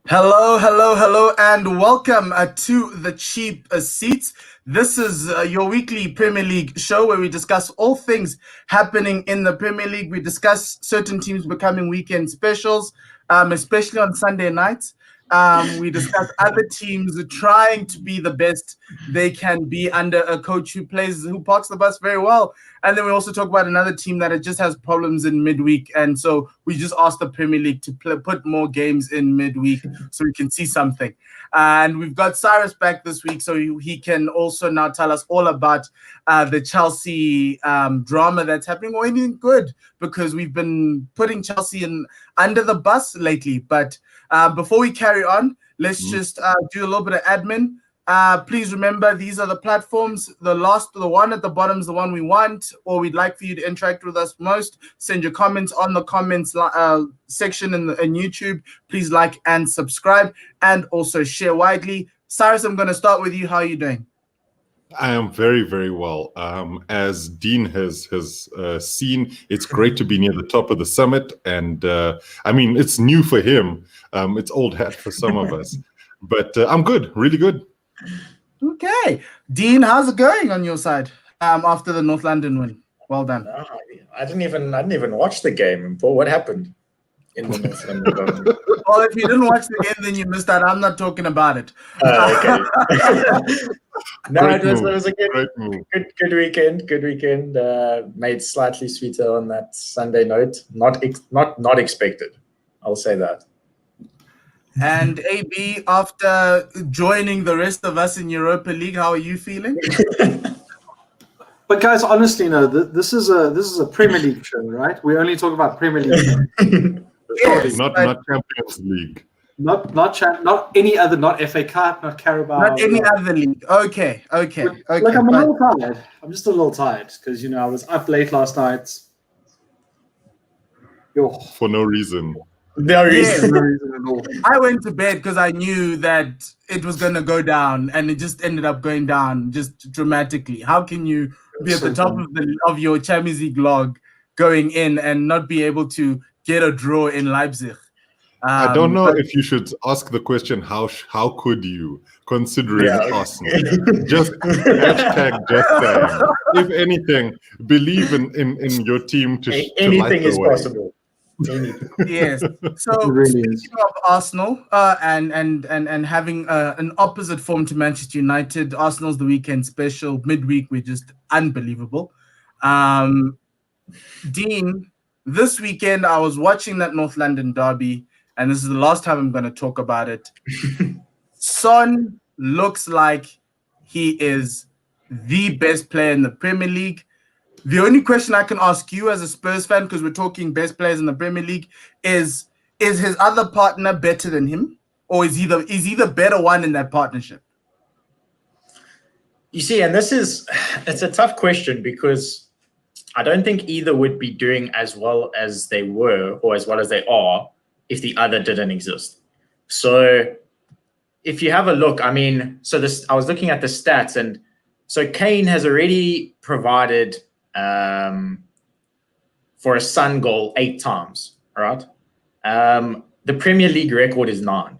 Hello, hello, hello, and welcome to the Cheap Seats. This is your weekly Premier League show where we discuss all things happening in the Premier League. We discuss certain teams becoming weekend specials, especially on Sunday nights. We discuss other teams trying to be the best they can be under a coach who parks the bus very well. And then we also talk about another team that just has problems in midweek. And so we just asked the Premier League to put more games in midweek so we can see something. And we've got Cyrus back this week, so he can also now tell us all about the Chelsea drama that's happening, or anything good, because we've been putting Chelsea under the bus lately. But before we carry on, let's just do a little bit of admin. Please remember, these are the platforms. The one at the bottom is the one we want, or we'd like for you to interact with us most. Send your comments on the comments section in YouTube. Please like and subscribe, and also share widely. Cyrus, I'm going to start with you. How are you doing? I am very, very well. As Dean has seen, it's great to be near the top of the summit. And I mean, it's new for him. It's old hat for some of us. But I'm good, really good. Okay. Dean, how's it going on your side after the North London win? Well done. I didn't even watch the game. But what happened in the North London game? Well, if you didn't watch the game, then you missed out. I'm not talking about it. Okay. No, Great it was a good weekend. Good weekend. Made slightly sweeter on that Sunday note. Not expected. I'll say that. And AB, after joining the rest of us in Europa League, how are you feeling? But guys, honestly, no. This is a Premier League show, right? We only talk about Premier League. Yes, not Champions League. Not any other, not FA Cup, not Carabao. Not any other league. Okay. Look, I'm a little tired. I'm just a little tired because I was up late last night. For no reason. No reason at all. I went to bed because I knew that it was going to go down, and it just ended up going down just dramatically. How can you be at the top of your Champions League log going in and not be able to get a draw in Leipzig? I don't know if you should ask the question, how could you, considering Arsenal? Just hashtag just saying. If anything, believe in your team to anything is away. possible. Yes. So speaking of Arsenal and having an opposite form to Manchester United, Arsenal's the weekend special. Midweek, we're just unbelievable. Dean, this weekend I was watching that North London derby, and this is the last time I'm going to talk about it. Son looks like he is the best player in the Premier League. The only question I can ask you as a Spurs fan, because we're talking best players in the Premier League, is his other partner better than him? Or is he the better one in that partnership? You see, and it's a tough question because I don't think either would be doing as well as they were or as well as they are if the other didn't exist. So if you have a look, I was looking at the stats, and so Kane has already provided for a Son goal 8 times, right? The Premier League record is 9.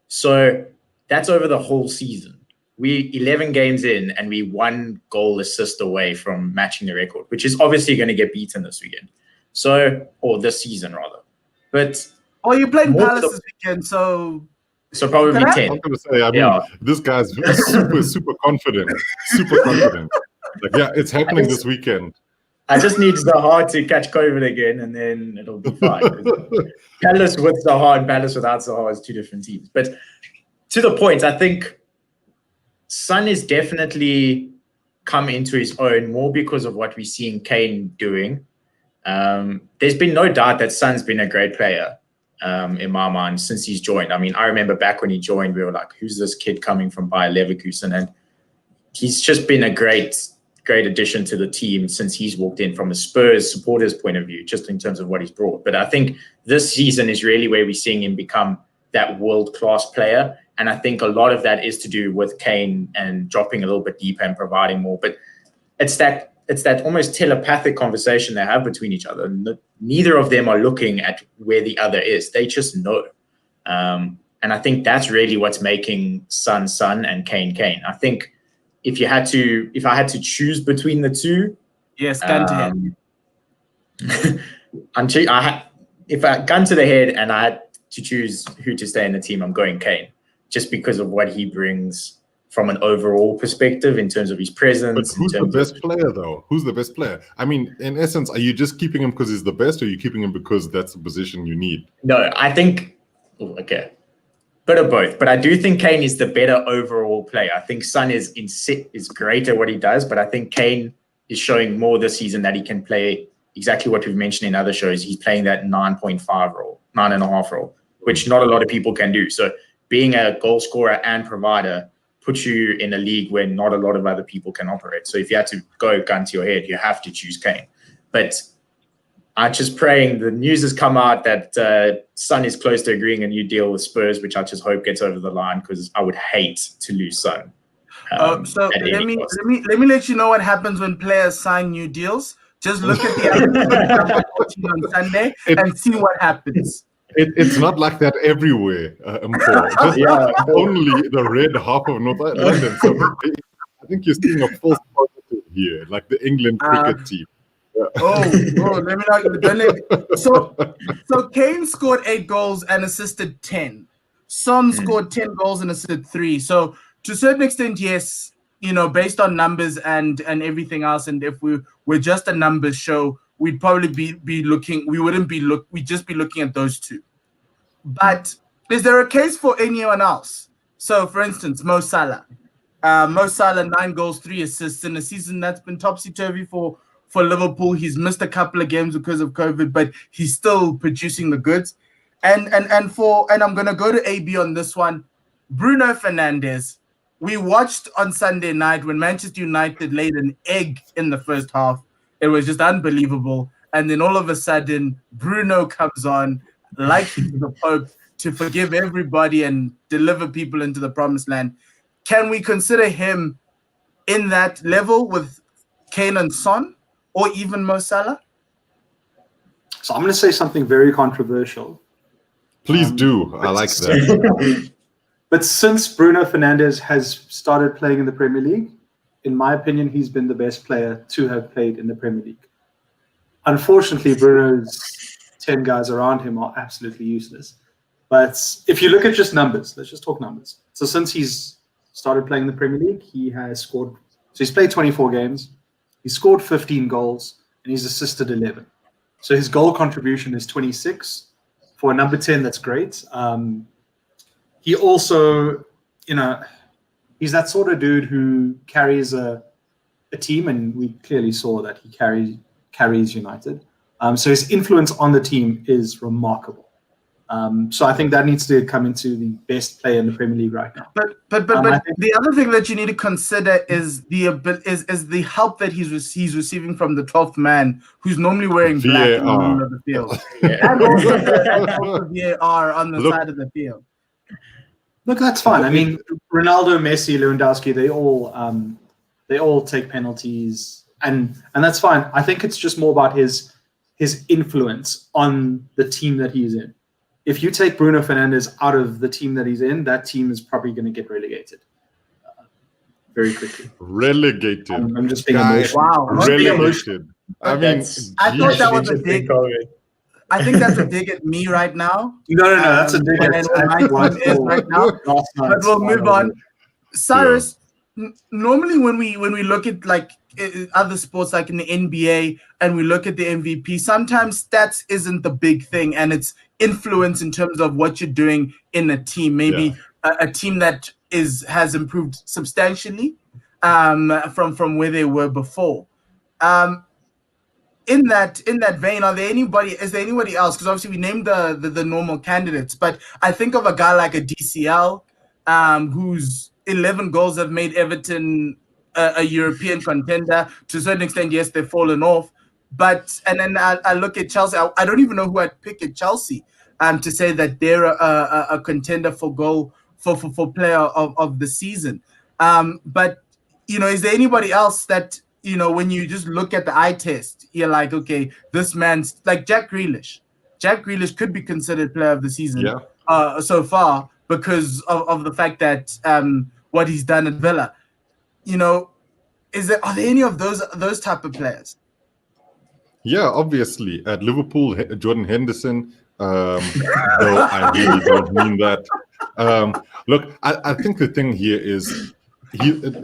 So that's over the whole season. We 11 games in, and we 1 goal assist away from matching the record, which is obviously going to get beaten this weekend. Or this season, rather. But you're playing Palace this weekend, so probably 10. I'm going to say, this guy's super confident. Super confident. It's happening this weekend. I just need Zaha to catch COVID again, and then it'll be fine. Palace with Zaha and Palace without Zaha is 2 different teams. But to the point, I think Son has definitely come into his own more because of what we're seeing Kane doing. There's been no doubt that Son's been a great player in my mind since he's joined. I remember back when he joined, we were like, who's this kid coming from Bayer Leverkusen? And he's just been a great addition to the team since he's walked in from a Spurs supporters point of view, just in terms of what he's brought. But I think this season is really where we're seeing him become that world-class player. And I think a lot of that is to do with Kane and dropping a little bit deeper and providing more. But it's that almost telepathic conversation they have between each other. Neither of them are looking at where the other is. They just know. And And I think that's really what's making Son and Kane. I think if I had to choose between the two, yes, gun to head. If I gun to the head and I had to choose who to stay in the team, I'm going Kane, just because of what he brings from an overall perspective in terms of his presence. But who's the best player, though? Who's the best player? I mean, in essence, are you just keeping him because he's the best, or are you keeping him because that's the position you need? No, I think, okay, bit of both. But I do think Kane is the better overall player. I think Son is great at what he does, but I think Kane is showing more this season that he can play exactly what we've mentioned in other shows. He's playing that 9.5 role, 9.5 role, which not a lot of people can do. So being a goal scorer and provider puts you in a league where not a lot of other people can operate. So if you had to go gun to your head, you have to choose Kane. But I'm just praying. The news has come out that Son is close to agreeing a new deal with Spurs, which I just hope gets over the line, because I would hate to lose Son. So let me let you know what happens when players sign new deals. Just look at the other on Sunday and see what happens. It's not like that everywhere, just only the red half of North London. So I think you're seeing a false positive here, like the England cricket team. Let me not. So Kane scored 8 goals and assisted 10. Son scored 10 goals and assisted 3. So to a certain extent, yes, based on numbers and everything else, and if we're just a numbers show, we'd probably be looking. We'd just be looking at those two. But is there a case for anyone else? So, for instance, Mo Salah. Mo Salah, 9 goals, 3 assists in a season that's been topsy-turvy for Liverpool. He's missed a couple of games because of COVID, but he's still producing the goods. And I'm gonna go to AB on this one. Bruno Fernandes. We watched on Sunday night when Manchester United laid an egg in the first half. It was just unbelievable. And then all of a sudden, Bruno comes on like he's the Pope to forgive everybody and deliver people into the promised land. Can we consider him in that level with Kane and Son, or even Mo Salah? So I'm going to say something very controversial. Please do. I like that. But since Bruno Fernandes has started playing in the Premier League, in my opinion, he's been the best player to have played in the Premier League. Unfortunately, Bruno's 10 guys around him are absolutely useless. But if you look at just numbers, let's just talk numbers. So since he's started playing in the Premier League, he has scored. So he's played 24 games. He's scored 15 goals, and he's assisted 11. So his goal contribution is 26. For a number 10, that's great. He also, he's that sort of dude who carries a team, and we clearly saw that he carries United. So his influence on the team is remarkable. So I think that needs to come into the best player in the Premier League right now. But the other thing that you need to consider is the help that he's receiving from the 12th man, who's normally wearing black in the middle of the field, and also VAR on the side of the field. Look, that's fine. I mean, Ronaldo, Messi, Lewandowski, they all take penalties, and that's fine. I think it's just more about his influence on the team that he's in. If you take Bruno Fernandes out of the team that he's in, that team is probably going to get relegated very quickly. Relegated. I'm just being emotional. Wow. Relegated. I mean, I thought that was a dig. I think that's a dig at me right now. No, that's a dig at my team is right now. But we'll move on. Cyrus, normally when we look at like other sports like in the NBA and we look at the MVP, sometimes stats isn't the big thing, and it's influence in terms of what you're doing in a team. Maybe a team that has improved substantially from where they were before. In that vein, is there anybody else? Because obviously we named the normal candidates, but I think of a guy like a DCL, whose 11 goals have made Everton a European contender. To a certain extent, yes, they've fallen off. But and then I look at Chelsea. I don't even know who I'd pick at Chelsea to say that they're a contender for goal for player of the season. But is there anybody else that when you just look at the eye test, you're like, okay, this man's like Jack Grealish. Jack Grealish could be considered player of the season so far. because of the fact that what he's done at Villa. Are there any of those type of players? Yeah, obviously. At Liverpool, Jordan Henderson, though I really don't mean that. Look, I think the thing here is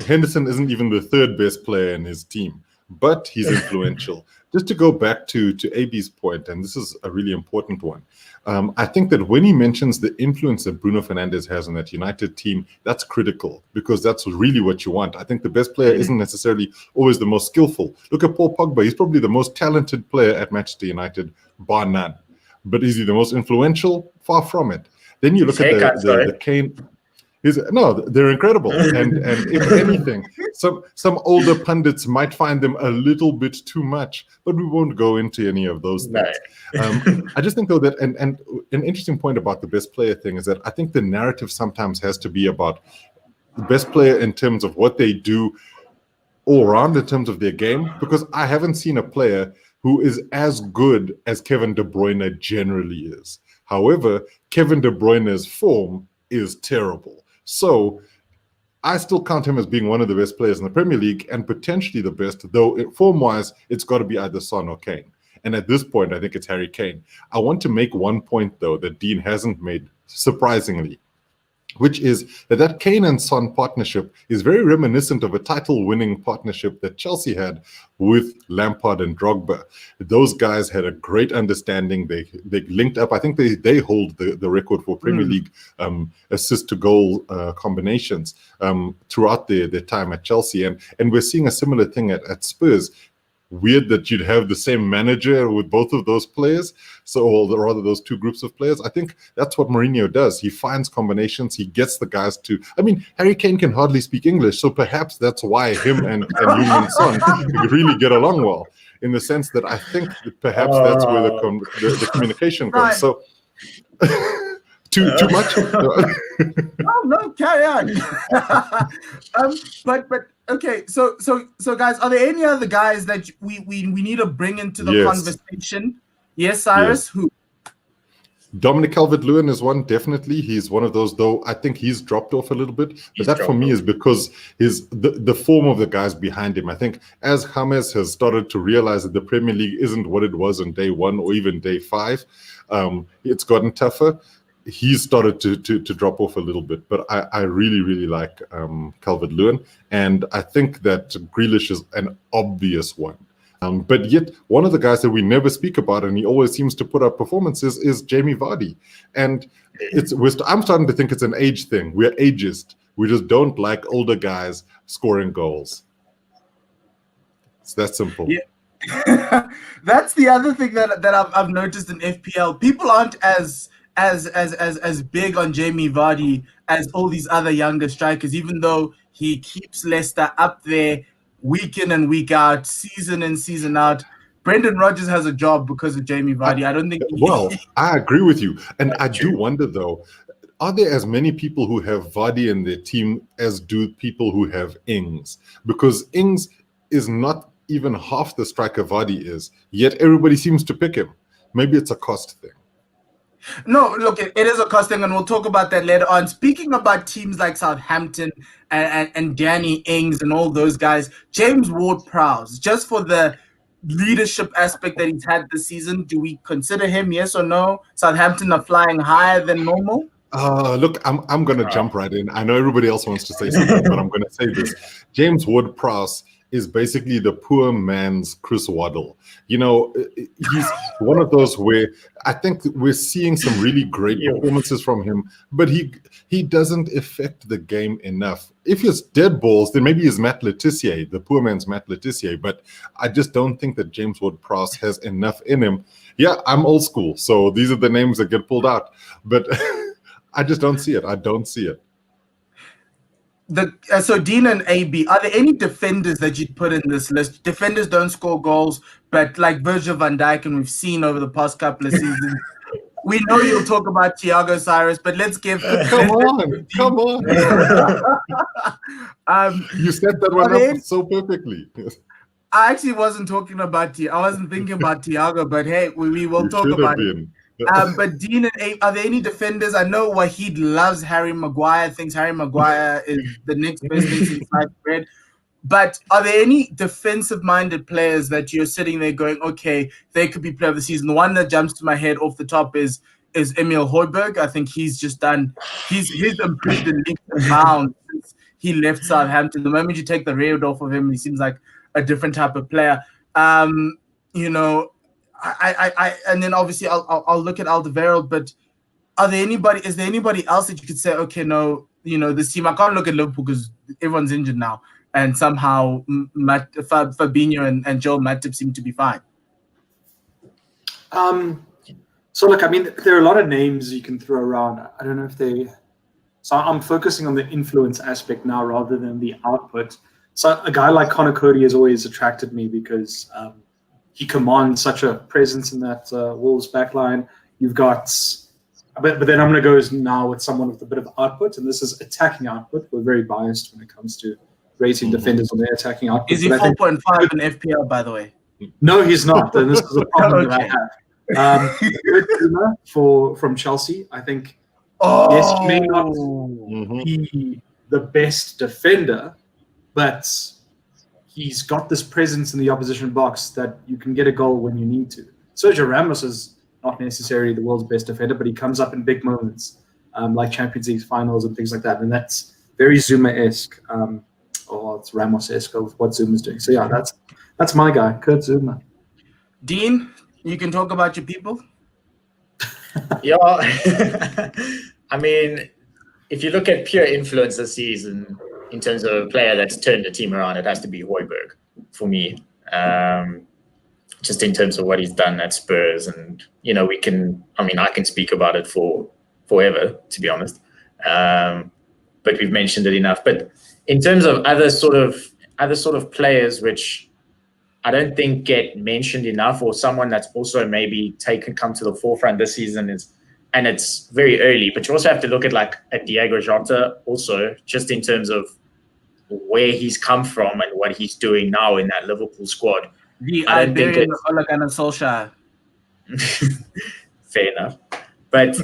Henderson isn't even the third best player in his team, but he's influential. Just to go back to AB's point, and this is a really important one, I think that when he mentions the influence that Bruno Fernandes has on that United team, that's critical, because that's really what you want. I think the best player isn't necessarily always the most skillful. Look at Paul Pogba. He's probably the most talented player at Manchester United, bar none. But is he the most influential? Far from it. Then you look at the Kane. No, they're incredible, and if anything, some older pundits might find them a little bit too much, but we won't go into any of those things. I just think, though, that and an interesting point about the best player thing is that I think the narrative sometimes has to be about the best player in terms of what they do all around in terms of their game, because I haven't seen a player who is as good as Kevin De Bruyne generally is. However, Kevin De Bruyne's form is terrible. So I still count him as being one of the best players in the Premier League, and potentially the best, though form-wise, it's got to be either Son or Kane. And at this point, I think it's Harry Kane. I want to make one point, though, that Dean hasn't made, surprisingly, which is that Kane and Son partnership is very reminiscent of a title-winning partnership that Chelsea had with Lampard and Drogba. Those guys had a great understanding. They linked up. I think they hold the record for Premier League assist-to-goal combinations throughout their time at Chelsea. And we're seeing a similar thing at Spurs. Weird that you'd have the same manager with both of those players, or rather those two groups of players. I think that's what Mourinho does. He finds combinations. He gets the guys to. I mean, Harry Kane can hardly speak English, so perhaps that's why him and Heung-min Son really get along well. In the sense that I think that perhaps that's where the communication goes. Right. So. Too much? No, carry on. But okay, so guys, are there any other guys that we need to bring into the conversation? Yes, Cyrus. Yes. Who? Dominic Calvert-Lewin is one, definitely. He's one of those, though I think he's dropped off a little bit. But that for me is because the form of the guys behind him. I think as James has started to realize that the Premier League isn't what it was on day 1 or even day 5, it's gotten tougher. He's started to drop off a little bit, but I really, really like Calvert-Lewin, and I think that Grealish is an obvious one. But yet, one of the guys that we never speak about, and he always seems to put up performances, is Jamie Vardy. And I'm starting to think it's an age thing. We're ageist. We just don't like older guys scoring goals. It's that simple. Yeah. That's the other thing that I've noticed in FPL. People aren't as big on Jamie Vardy as all these other younger strikers, even though he keeps Leicester up there week in and week out, season in, season out. Brendan Rodgers has a job because of Jamie Vardy. I don't think I agree with you. And I do wonder, though, are there as many people who have Vardy in their team as do people who have Ings? Because Ings is not even half the striker Vardy is, yet everybody seems to pick him. Maybe it's a cost thing. No, look, it is a cost thing, and we'll talk about that later on. Speaking about teams like Southampton and Danny Ings and all those guys, James Ward-Prowse, just for the leadership aspect that he's had this season, do we consider him, yes or no? Southampton are flying higher than normal? Look, I'm going to jump right in. I know everybody else wants to say something, but I'm going to say this. James Ward-Prowse is basically the poor man's Chris Waddle. You know, he's one of those where I think we're seeing some really great performances from him, but he doesn't affect the game enough. If it's dead balls, then maybe he's Matt Letizia, the poor man's Matt Letizia, but I just don't think that James Ward-Prowse has enough in him. Yeah, I'm old school, so these are the names that get pulled out, but I just don't see it. I don't see it. So Dean and AB, are there any defenders that you'd put in this list? Defenders don't score goals, but like Virgil van Dijk, and we've seen over the past couple of seasons. We know you'll talk about Thiago Cyrus, but let's give. Come on. You set that one up so perfectly. I actually wasn't talking about I wasn't thinking about Thiago, but hey, we will talk about it. But Dean and Abe, are there any defenders? I know Wahid loves Harry Maguire, thinks Harry Maguire is the next best thing since sliced bread. But are there any defensive-minded players that you're sitting there going, okay, they could be player of the season? The one that jumps to my head off the top is Emil Højbjerg. I think he's improved in leaps and bounds since he left Southampton. The moment you take the red off of him, he seems like a different type of player. You know, I and then obviously I'll look at Alderweireld, but is there anybody else that you could say, okay, no, you know, this team, I can't look at Liverpool because everyone's injured now. And somehow Fabinho and Joel Matip seem to be fine. So look, I mean, there are a lot of names you can throw around. I don't know if they. So I'm focusing on the influence aspect now rather than the output. So a guy like Conor Cody has always attracted me because he commands such a presence in that Wolves backline. You've got, but then I'm going to go now with someone with a bit of output, and this is attacking output. We're very biased when it comes to rating defenders on their attacking output. Is he 4.5 in FPL, by the way? No, he's not. And this is a problem that I have. From Chelsea, I think. Yes, he may not be the best defender, but he's got this presence in the opposition box that you can get a goal when you need to. Sergio Ramos is not necessarily the world's best defender, but he comes up in big moments, like Champions League finals and things like that. And that's very Zuma-esque. Or it's Ramos-esque of what Zuma's doing. So yeah, that's my guy, Kurt Zuma. Dean, you can talk about your people. Yeah, I mean, if you look at pure influence this season in terms of a player that's turned the team around, it has to be Højbjerg for me. Just in terms of what he's done at Spurs, and you know, I can speak about it for forever, to be honest. But we've mentioned it enough. But in terms of other sort of players which I don't think get mentioned enough, or someone that's also maybe come to the forefront this season and it's very early, but you also have to look at Diogo Jota also, just in terms of where he's come from and what he's doing now in that Liverpool squad. I don't think it's Ole Gunnar Solskjaer. Fair enough, but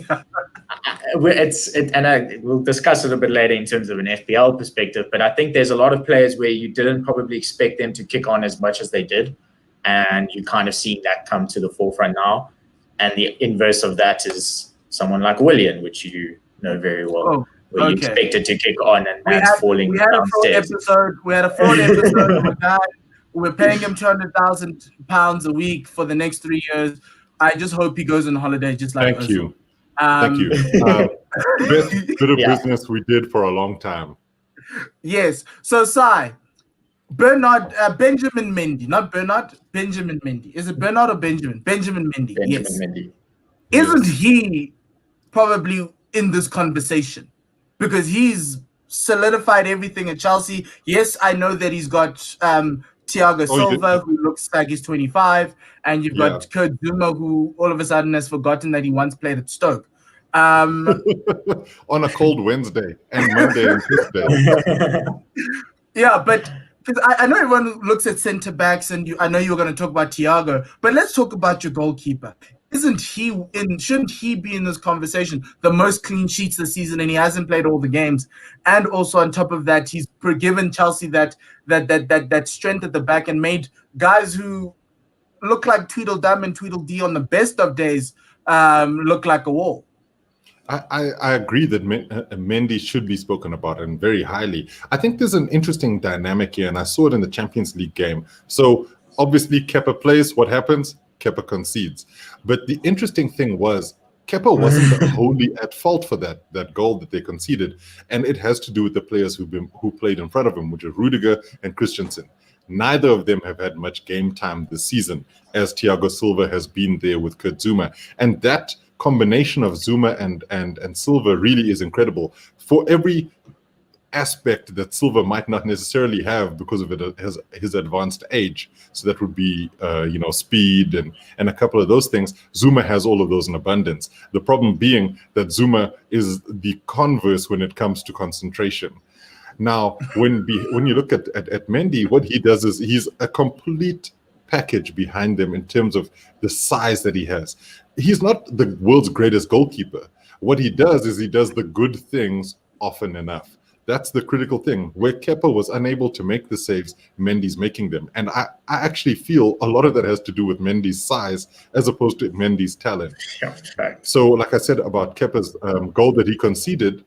we'll discuss it a bit later in terms of an FPL perspective. But I think there's a lot of players where you didn't probably expect them to kick on as much as they did, and you kind of seeing that come to the forefront now. And the inverse of that is someone like Willian, which you know very well, where you expected to kick on and man's falling downstairs. We had a fraud episode of a guy. We're paying him £200,000 a week for the next 3 years. I just hope he goes on holiday just like us. Thank you. Bit of business we did for a long time. Yes. So, Sai, Benjamin Mendy, not Bernard, Benjamin Mendy. Is it Bernard or Benjamin? Benjamin Mendy. Mendy. Isn't he probably in this conversation? Because he's solidified everything at Chelsea. Yes, I know that he's got Thiago Silva, who looks like he's 25, and you've got Kurt Zuma, who all of a sudden has forgotten that he once played at Stoke. On a cold Wednesday and Monday and Tuesday. Yeah, but because I know everyone looks at centre backs, and I know you were going to talk about Thiago, but let's talk about your goalkeeper. Shouldn't he be in this conversation? The most clean sheets this season, and he hasn't played all the games. And also on top of that, he's given Chelsea that strength at the back and made guys who look like Tweedledum and Tweedledee on the best of days look like a wall. I agree that Mendy should be spoken about, and very highly. I think there's an interesting dynamic here, and I saw it in the Champions League game. So obviously Kepa plays, what happens? Kepa concedes. But the interesting thing was Kepa wasn't wholly at fault for that goal that they conceded, and it has to do with the players who played in front of him, which are Rudiger and Christensen. Neither of them have had much game time this season, as Thiago Silva has been there with Kurt Zuma. And that combination of Zuma and Silva really is incredible. For every aspect that Silva might not necessarily have because of his advanced age, so that would be speed and a couple of those things, Zuma has all of those in abundance. The problem being that Zuma is the converse when it comes to concentration. Now, when you look at Mendy, what he does is he's a complete package behind them in terms of the size that he has. He's not the world's greatest goalkeeper. What he does is he does the good things often enough. That's the critical thing. Where Kepa was unable to make the saves, Mendy's making them. And I actually feel a lot of that has to do with Mendy's size as opposed to Mendy's talent. So like I said about Kepa's goal that he conceded,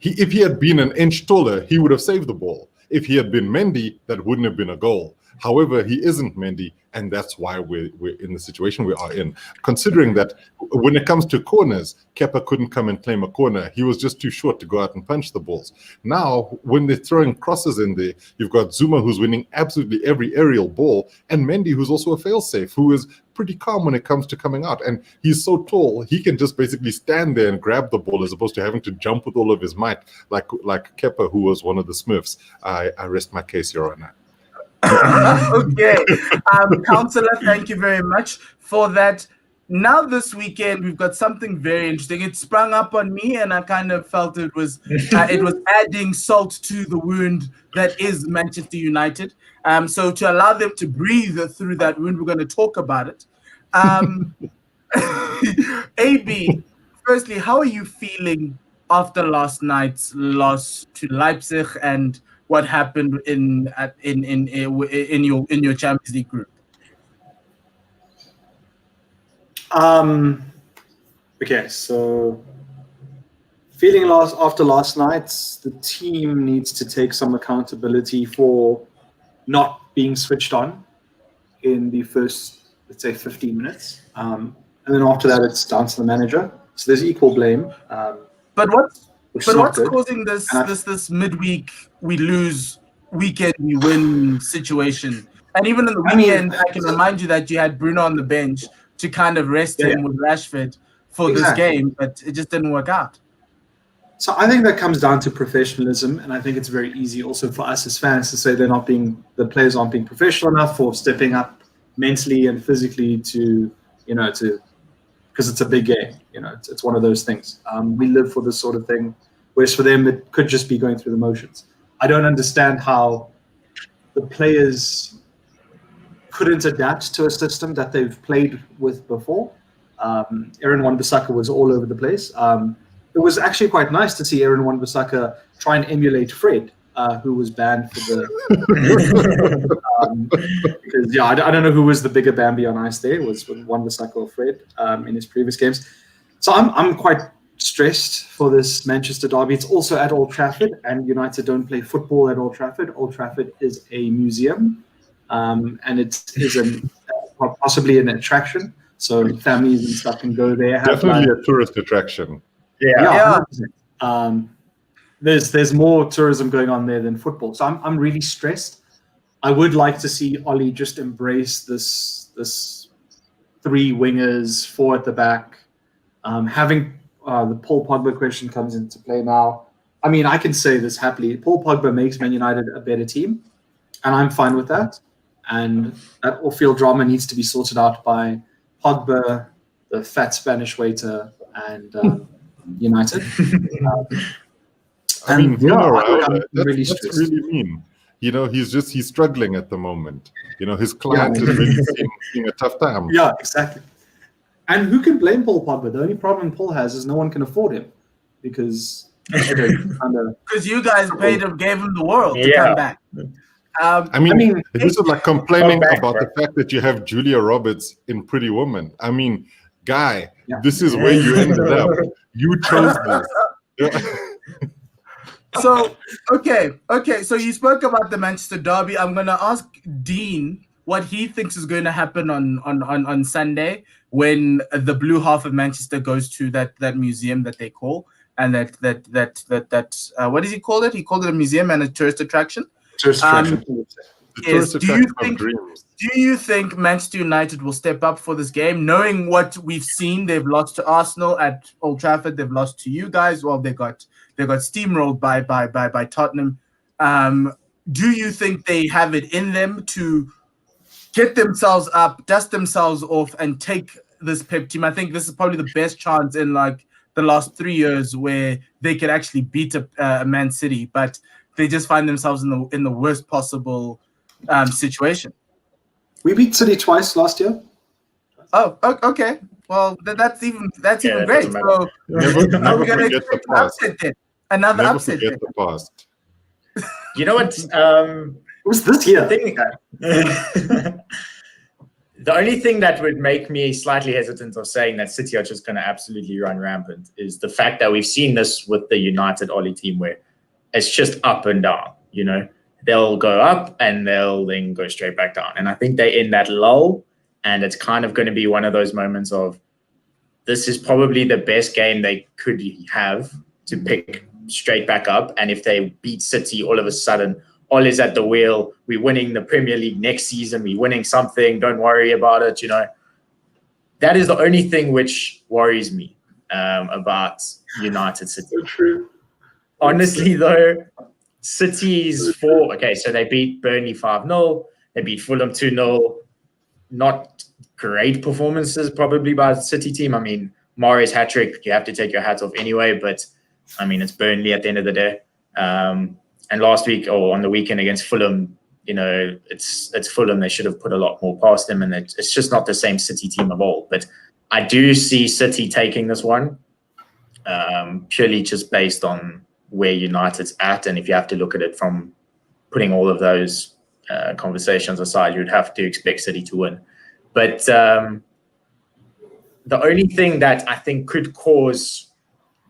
if he had been an inch taller, he would have saved the ball. If he had been Mendy, that wouldn't have been a goal. However, he isn't Mendy, and that's why we're in the situation we are in. Considering that when it comes to corners, Kepa couldn't come and claim a corner. He was just too short to go out and punch the balls. Now, when they're throwing crosses in there, you've got Zuma, who's winning absolutely every aerial ball, and Mendy, who's also a failsafe, who is pretty calm when it comes to coming out. And he's so tall, he can just basically stand there and grab the ball as opposed to having to jump with all of his might, like Kepa, who was one of the Smurfs. I rest my case, Your Honor. Okay. Councillor, thank you very much for that. Now this weekend, we've got something very interesting. It sprung up on me, and I kind of felt it was adding salt to the wound that is Manchester United. So to allow them to breathe through that wound, we're going to talk about it. AB, firstly, how are you feeling after last night's loss to Leipzig and what happened in your Champions League group? Okay, so feeling lost after last night's, the team needs to take some accountability for not being switched on in the first, let's say, 15 minutes. And then after that, it's down to the manager. So there's equal blame. But what's causing this midweek we lose, weekend we win situation? And even in the weekend, I can remind you that you had Bruno on the bench to kind of rest him with Rashford for this game, but it just didn't work out. So I think that comes down to professionalism, and I think it's very easy also for us as fans to say the players aren't being professional enough for stepping up mentally and physically to because it's a big game. It's one of those things. We live for this sort of thing, whereas for them it could just be going through the motions. I don't understand how the players couldn't adapt to a system that they've played with before. Aaron Wan-Bissaka was all over the place. It was actually quite nice to see Aaron Wan-Bissaka try and emulate Fred, who was banned for the because I don't know who was the bigger Bambi on ice there. Was Wan-Bissaka or Fred in his previous games. So I'm quite stressed for this Manchester derby. It's also at Old Trafford, and United don't play football at Old Trafford. Old Trafford is a museum, and it is possibly an attraction. So families and stuff can go there. Definitely a tourist attraction. Yeah. There's more tourism going on there than football. So I'm really stressed. I would like to see Ollie just embrace this three wingers, four at the back. Having the Paul Pogba question comes into play now. I mean, I can say this happily. Paul Pogba makes Man United a better team, and I'm fine with that. And that off-field drama needs to be sorted out by Pogba, the fat Spanish waiter, and United. I'm really that's really mean. He's struggling at the moment. His client is really seeing a tough time. Yeah, exactly. And who can blame Paul Pogba? The only problem Paul has is no one can afford him because you guys gave him the world to come back. This is like complaining about the fact that you have Julia Roberts in Pretty Woman. I mean, guy, this is where you ended up. You chose this. So, okay. So you spoke about the Manchester derby. I'm going to ask Dean what he thinks is going to happen on Sunday when the blue half of Manchester goes to that museum that they call, and that what does he call it? He called it a museum and a tourist attraction. Tourist attraction. Yes. Do you think Manchester United will step up for this game, knowing what we've seen? They've lost to Arsenal at Old Trafford. They've lost to you guys. Well, they got steamrolled by Tottenham. Do you think they have it in them to get themselves up, dust themselves off, and take this Pep team? I think this is probably the best chance in like the last 3 years where they could actually beat a Man City, but they just find themselves in the worst possible situation. We beat City twice last year. Oh, okay. Well, that's even that great. doesn't matter. So Never, are never we going to forget the expect an past. upset then? Another Never upset forget then? the past. You know what? It was this year. The only thing that would make me slightly hesitant of saying that City are just going to absolutely run rampant is the fact that we've seen this with the United Oli team where it's just up and down. You know, they'll go up and they'll then go straight back down. And I think they're in that lull, and it's kind of going to be one of those moments of this is probably the best game they could have to pick straight back up. And if they beat City, all of a sudden, all is at the wheel. We're winning the Premier League next season. We're winning something. Don't worry about it. You know, that is the only thing which worries me about United City. So true. Honestly, though, City's four. Okay, so they beat Burnley 5-0. They beat Fulham 2-0. Not great performances probably by the City team. I mean, Mahrez's hat-trick, you have to take your hat off anyway. But, I mean, it's Burnley at the end of the day. And last week or on the weekend against Fulham, you know, it's Fulham. They should have put a lot more past them, and it's just not the same City team of old. But I do see City taking this one, purely just based on where United's at. And if you have to look at it from putting all of those conversations aside, you'd have to expect City to win. But the only thing that I think could cause,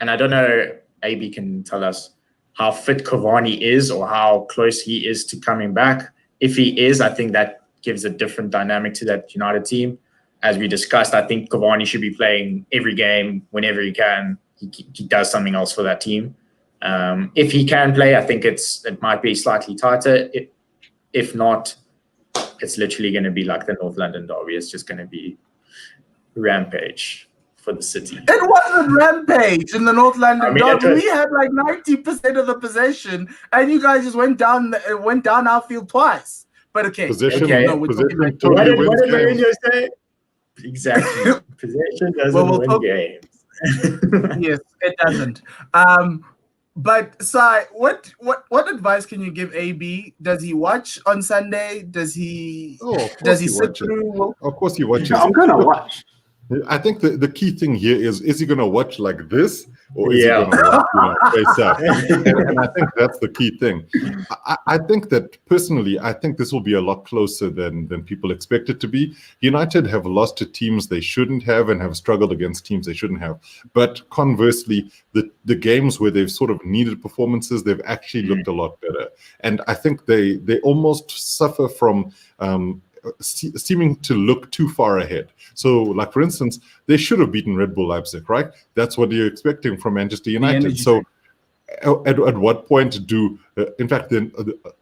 and I don't know, AB can tell us how fit Cavani is or how close he is to coming back. If he is, I think that gives a different dynamic to that United team. As we discussed, I think Cavani should be playing every game whenever he can. He does something else for that team. If he can play, I think it might be slightly tighter. If not, it's literally going to be like the North London derby. It's just going to be rampage for the City. It wasn't rampage in the North London derby. Okay. We had like 90% of the possession, and you guys just went down our field twice. But okay, Possession, Okay. no, we're talking possession like totally What wins did games. Mourinho say? Exactly. Possession doesn't we'll win talk- games. Yes, it doesn't. But Sai, what advice can you give AB? Does he watch on Sunday? Does he? Oh, of course Does he he sit watches. through? Of course he watches. I'm going to watch. I think the key thing here is he going to watch like this, or is Yeah. he going to watch, face up? And I think that's the key thing. I think that personally, I think this will be a lot closer than people expect it to be. United have lost to teams they shouldn't have and have struggled against teams they shouldn't have. But conversely, the games where they've sort of needed performances, they've actually looked a lot better. And I think they almost suffer from seeming to look too far ahead. So, like for instance, they should have beaten Red Bull Leipzig, right? That's what you're expecting from Manchester United. So, at what point do, in fact, then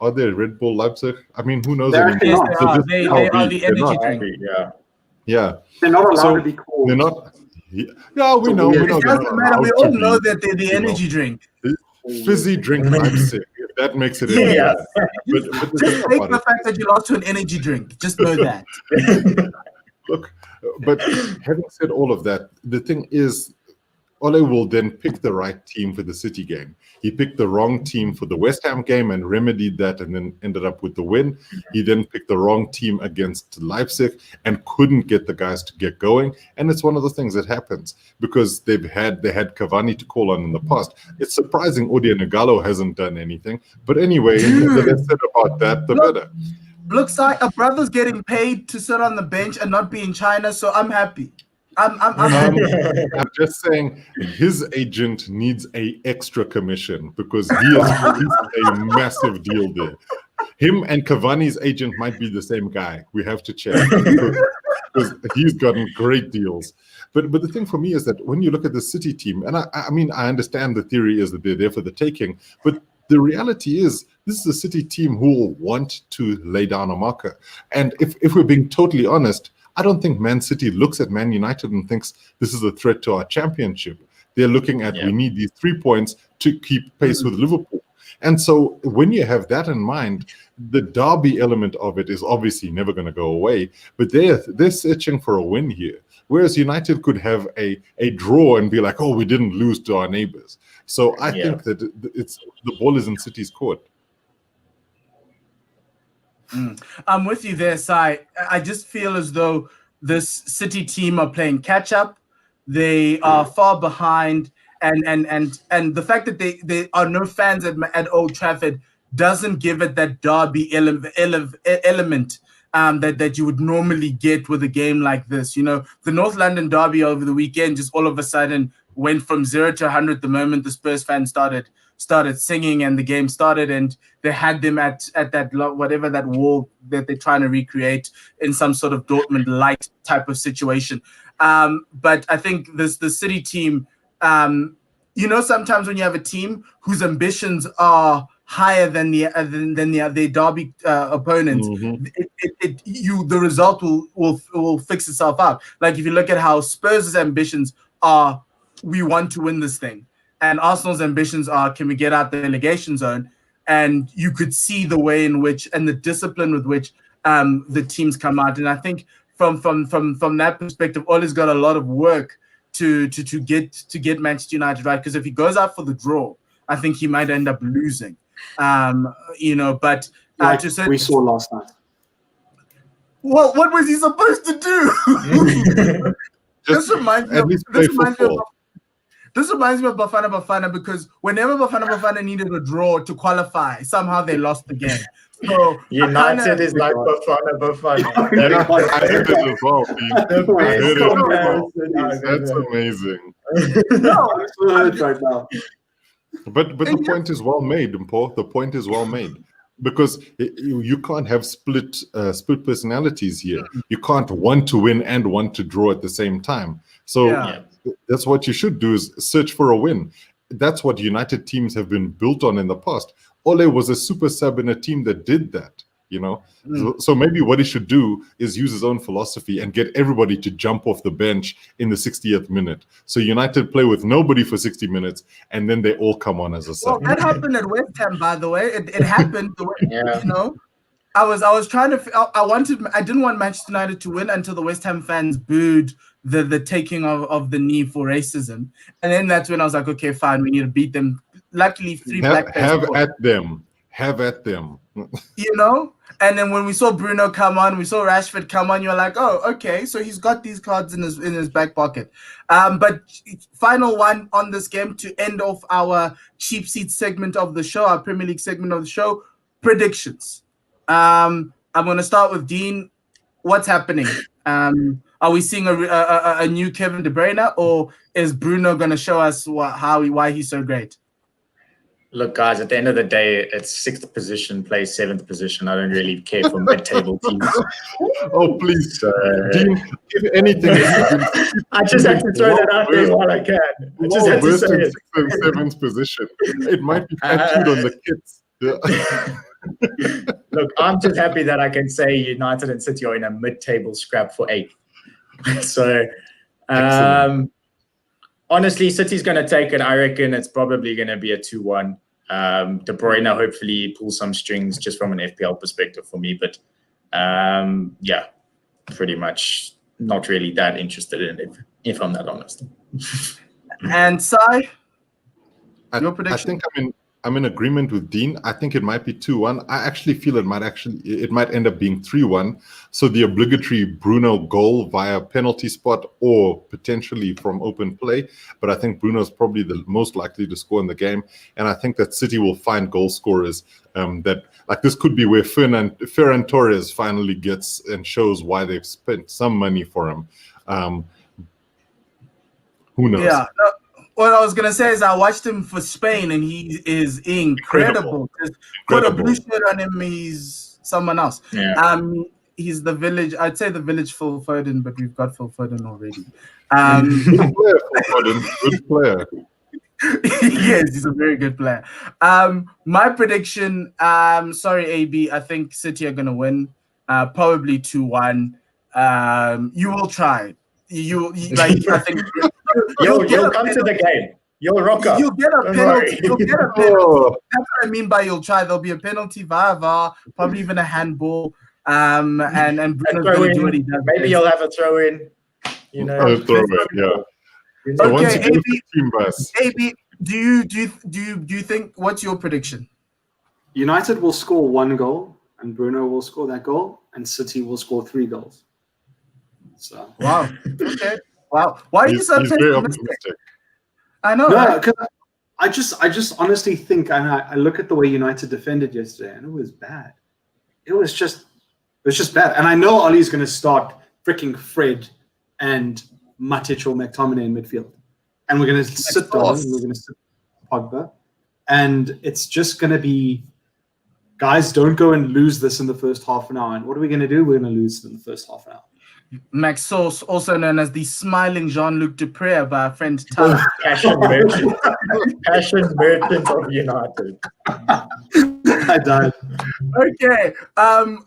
are they Red Bull Leipzig? I mean, who knows? They're anymore? actually not. They are the They're energy not. drink. Yeah. Yeah, They're not allowed So, to be called. they're not. Yeah, we know. It We know. they're doesn't not matter. We allowed all to know be, that they're the you know. energy drink. Fizzy drink Leipzig. If that makes it any Yeah. better. But the Just thing take about the it, fact that you lost to an energy drink. Just know that. look, but having said all of that, the thing is, Ole will then pick the right team for the City game. He picked the wrong team for the West Ham game and remedied that and then ended up with the win. He then picked the wrong team against Leipzig and couldn't get the guys to get going. And it's one of the things that happens because they had Cavani to call on in the past. It's surprising Odion Igalo hasn't done anything. But anyway, the less said about that, the better. Look, Sai, a brother's getting paid to sit on the bench and not be in China, so I'm happy. I'm happy. I'm just saying his agent needs a extra commission because he has a massive deal there. Him and Cavani's agent might be the same guy. We have to check because he's gotten great deals. But the thing for me is that when you look at the City team, and I mean, I understand the theory is that they're there for the taking, but the reality is this is a City team who will want to lay down a marker. And if we're being totally honest, I don't think Man City looks at Man United and thinks this is a threat to our championship. They're looking at we need these 3 points to keep pace with Liverpool. And so when you have that in mind, the derby element of it is obviously never going to go away, but they're searching for a win here. Whereas United could have a draw and be like, oh, we didn't lose to our neighbors. So I think that the ball is in City's court. I'm with you there, Sai. I just feel as though this City team are playing catch up. They are far behind, and the fact that they are no fans at Old Trafford doesn't give it that derby element that you would normally get with a game like this. You know, the North London derby over the weekend just all of a sudden went from 0 to 100 the moment the Spurs fans started singing and the game started, and they had them at that whatever that wall that they're trying to recreate in some sort of Dortmund light type of situation. But I think the City team, sometimes when you have a team whose ambitions are higher than their derby opponents, the result will fix itself out. Like if you look at how Spurs' ambitions are, we want to win this thing, and Arsenal's ambitions are, can we get out the relegation zone? And you could see the way in which and the discipline with which the teams come out. And I think from that perspective, Ole's got a lot of work to get Manchester United right. Because if he goes out for the draw, I think he might end up losing. But like we saw last night. Well, what was he supposed to do? This reminds me of Bafana because whenever Bafana needed a draw to qualify, somehow they lost the game. So United is like Bafana. I heard it as well, Pete. That's amazing. No, I'm so hurt right now. But the point is well made, Mpo. The point is well made. Because you can't have split personalities here. You can't want to win and want to draw at the same time. So that's what you should do, is search for a win. That's what United teams have been built on in the past. Ole was a super sub in a team that did that, So maybe what he should do is use his own philosophy and get everybody to jump off the bench in the 60th minute. So United play with nobody for 60 minutes, and then they all come on as a sub. Well, that happened at West Ham, by the way. It happened, I was trying to. I didn't want Manchester United to win until the West Ham fans booed the taking of the knee for racism, and then that's when I was like, okay, fine, we need to beat them. Luckily, have at them. And then when we saw Bruno come on, we saw Rashford come on. You're like, oh, okay, so he's got these cards in his back pocket. But final one on this game to end off our cheap seat segment of the show, our Premier League segment of the show, predictions. I'm going to start with Dean. What's happening? Are we seeing a new Kevin De Bruyne, or is Bruno going to show us why he's so great? Look, guys, at the end of the day, it's 6th position, plays 7th position. I don't really care for mid-table teams. Oh, please, Dean, if anything, I just have to throw that out there while I can. I just have to say it. 6th and 7th position. It might be tattooed on the kits. Yeah. Look, I'm just happy that I can say United and City are in a mid-table scrap for 8th. So, honestly, City's going to take it. I reckon it's probably going to be a 2-1. De Bruyne hopefully pulls some strings just from an FPL perspective for me. But, pretty much not really that interested in it, if I'm not honest. And Sai, your prediction? I think I'm in agreement with Dean. I think it might be 2-1. I actually feel it might end up being 3-1. So the obligatory Bruno goal via penalty spot or potentially from open play. But I think Bruno's probably the most likely to score in the game. And I think that City will find goal scorers this could be where Ferran Torres finally gets and shows why they've spent some money for him. Who knows? Yeah. What I was going to say is I watched him for Spain, and he is incredible. Put a blue shirt on him, he's someone else. Yeah. He's the village. I'd say the village Phil Foden, but we've got Phil Foden already. Good player, Phil Foden. Good player. Yes, he's a very good player. My prediction, sorry, AB, I think City are going to win, probably 2-1. You will try. I think you'll come to the game. You'll rock up. You'll get a penalty. You'll get a penalty. That's what I mean by you'll try. There'll be a penalty via VAR, probably even a handball. And Bruno's going to do what he does. Maybe you'll have a throw in. A throw in, yeah. So once you get the team bus. AB, do you think? What's your prediction? United will score 1 goal, and Bruno will score that goal, and City will score 3 goals. So Wow. Okay. Wow. Why are you so He's very pessimistic? optimistic. I know. no, Right? 'cause I just honestly think, and I look at the way United defended yesterday, and it was bad. It was just bad. And I know Ollie's going to start freaking Fred and Matic or McTominay in midfield, and we're going to sit Darwin, and we're going to sit Pogba, and it's just going to be, guys, don't go and lose this in the first half an hour. And what are we going to do? We're going to lose it in the first half an hour. Max Sauce, also known as the smiling Jean-Luc Dupre by our friend Tyler. Passion merchant. Passion merchant of United. I died. Okay,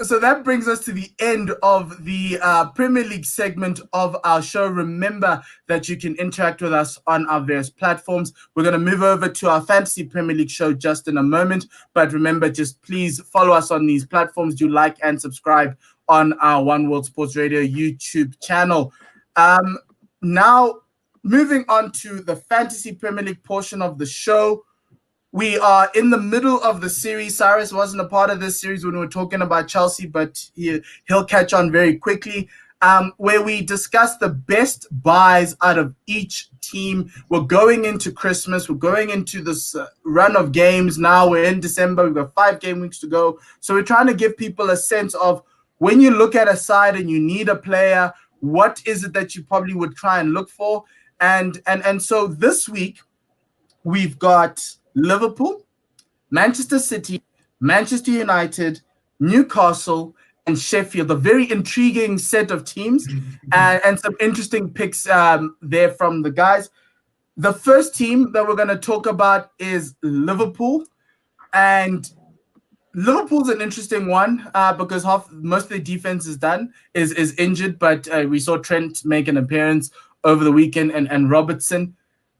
so that brings us to the end of the Premier League segment of our show. Remember that you can interact with us on our various platforms. We're going to move over to our Fantasy Premier League show just in a moment, but remember, just please follow us on these platforms. Do like and subscribe on our One World Sports Radio YouTube channel. Now, moving on to the Fantasy Premier League portion of the show. We are in the middle of the series. Cyrus wasn't a part of this series when we were talking about Chelsea, but he'll catch on very quickly, where we discuss the best buys out of each team. We're going into Christmas. We're going into this run of games now. We're in December. We've got 5 game weeks to go. So we're trying to give people a sense of, when you look at a side and you need a player, what is it that you probably would try and look for? And so this week, we've got Liverpool, Manchester City, Manchester United, Newcastle, and Sheffield. A very intriguing set of teams and some interesting picks there from the guys. The first team that we're going to talk about is Liverpool. And Liverpool's an interesting one because most of the defense is injured, but we saw Trent make an appearance over the weekend and Robertson.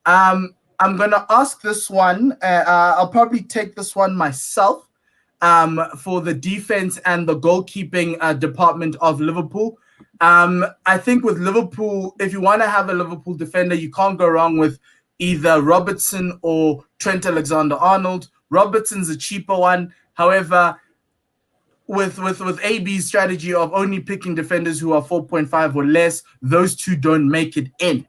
I'm going to ask this one. I'll probably take this one myself for the defense and the goalkeeping department of Liverpool. I think with Liverpool, if you want to have a Liverpool defender, you can't go wrong with either Robertson or Trent Alexander-Arnold. Robertson's a cheaper one. However, with AB's strategy of only picking defenders who are 4.5 or less, those two don't make it in.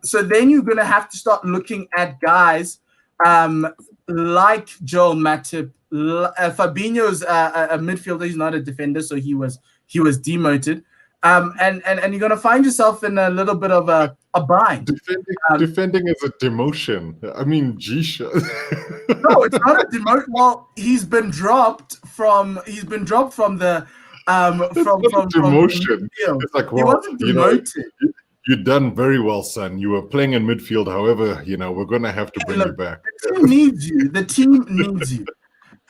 So then you're going to have to start looking at guys like Joel Matip. Fabinho's a midfielder. He's not a defender, so he was demoted. And you're going to find yourself in a little bit of a bind. Defending is a demotion. I mean, geesh. No, it's not a demotion. Well, he's been dropped from the demotion. It's like, well, he wasn't demoted. You've done very well, son. You were playing in midfield. However, we're going to have to bring you back. The team needs you. The team needs you.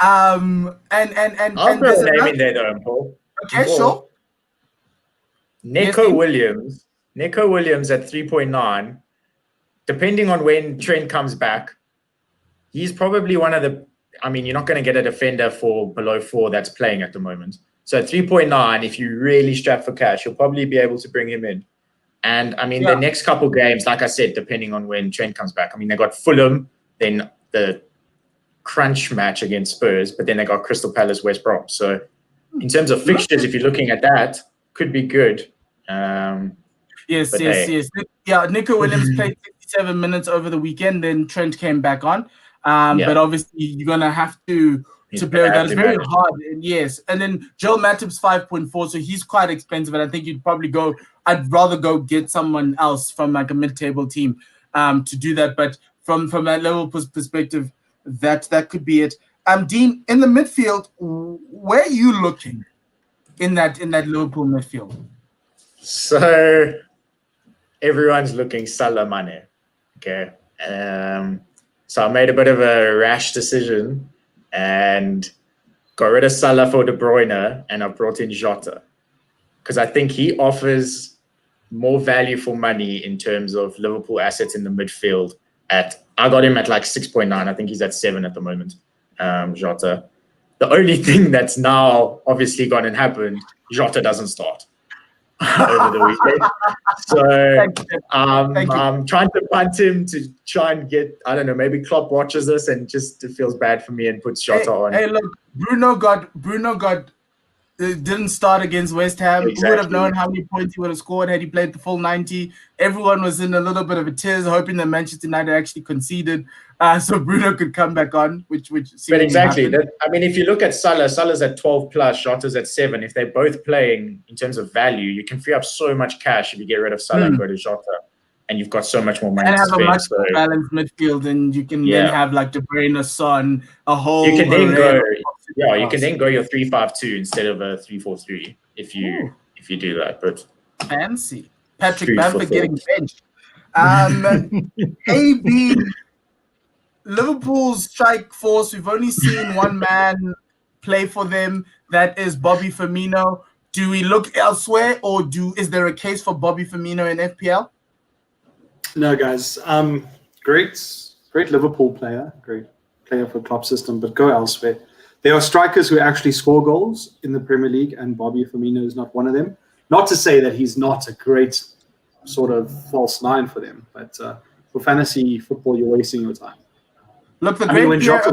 And I'll throw a name in there, though, Paul. Okay, sure. Neco Williams at 3.9. Depending on when Trent comes back, he's probably one of the. I mean, you're not going to get a defender for below 4 that's playing at the moment. So at 3.9, if you really strap for cash, you'll probably be able to bring him in. And I mean, the next couple games, like I said, depending on when Trent comes back. I mean, they got Fulham, then the crunch match against Spurs, but then they got Crystal Palace, West Brom. So in terms of fixtures, if you're looking at that, could be good. Yes. Yeah, Nico Williams played 57 minutes over the weekend, then Trent came back on. But obviously, you're going to have to play with that. It's very hard. And yes. And then Joel Matip's 5.4, so he's quite expensive. And I think you'd probably I'd rather go get someone else from like a mid-table team to do that. But from that Liverpool's perspective, that could be it. Dean, in the midfield, where are you looking in that Liverpool midfield? So everyone's looking Salah Mane. Okay. So I made a bit of a rash decision and got rid of Salah for De Bruyne, and I brought in Jota because I think he offers more value for money in terms of Liverpool assets in the midfield. I got him at like 6.9. I think he's at 7 at the moment, Jota. The only thing that's now obviously gone and happened, Jota doesn't start. over the weekend. So I'm trying to punt him to try and get, I don't know, maybe Klopp watches this and just it feels bad for me and puts Jota on. Hey, look, Bruno got didn't start against West Ham. Exactly. Who would have known how many points he would have scored had he played the full 90? Everyone was in a little bit of a tears, hoping that Manchester United actually conceded, so Bruno could come back on. Which but exactly. I mean, if you look at Salah's at 12 plus, Jota's at 7. If they're both playing in terms of value, you can free up so much cash if you get rid of Salah and go to Jota, and you've got so much more money and to have spend. a much more balanced midfield, and you can then have like De Bruyne, Son, a whole. You can then go. Yeah, you can then go your 3-5-2 instead of a 3-4-3 if you do that. But fancy Patrick Bamford getting benched. AB Liverpool's strike force. We've only seen one man play for them. That is Bobby Firmino. Do we look elsewhere, or is there a case for Bobby Firmino in FPL? No, guys. Great Liverpool player, great player for Klopp system, but go elsewhere. There are strikers who actually score goals in the Premier League, and Bobby Firmino is not one of them. Not to say that he's not a great sort of false nine for them, but for fantasy football, you're wasting your time. Look, when Jota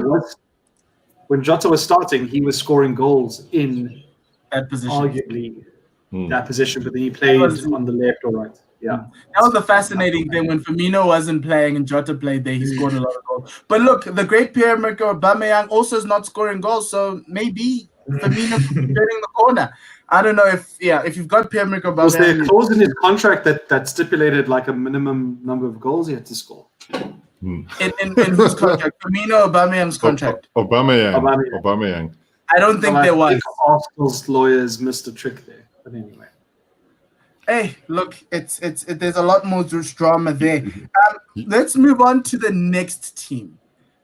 was starting, he was scoring goals in that position. Arguably that position, but then he played on the left or right. Yeah, that was the fascinating thing. When Firmino wasn't playing and Jota played there, he scored a lot of goals. But look, the great Pierre-Emerick Aubameyang also is not scoring goals, so maybe Firmino turning the corner. I don't know if you've got Pierre-Emerick Aubameyang. Was there a clause in his contract that stipulated like a minimum number of goals he had to score? In whose contract? Firmino Aubameyang's contract. Aubameyang. I don't think there was. I think Arsenal's lawyers missed a trick there, but anyway. Hey, look, it's there's a lot more drama there. Let's move on to the next team.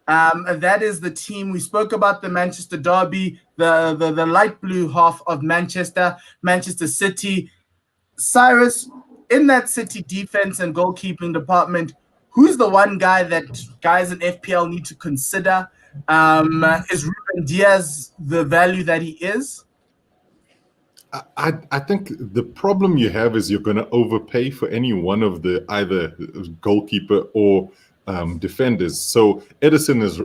That is the team we spoke about, the Manchester Derby, the light blue half of Manchester City. Cyrus, in that City defense and goalkeeping department, who's the one guy that guys in FPL need to consider? Is Ruben Diaz the value that he is? I think the problem you have is you're going to overpay for any one of the either goalkeeper or defenders. So Edison is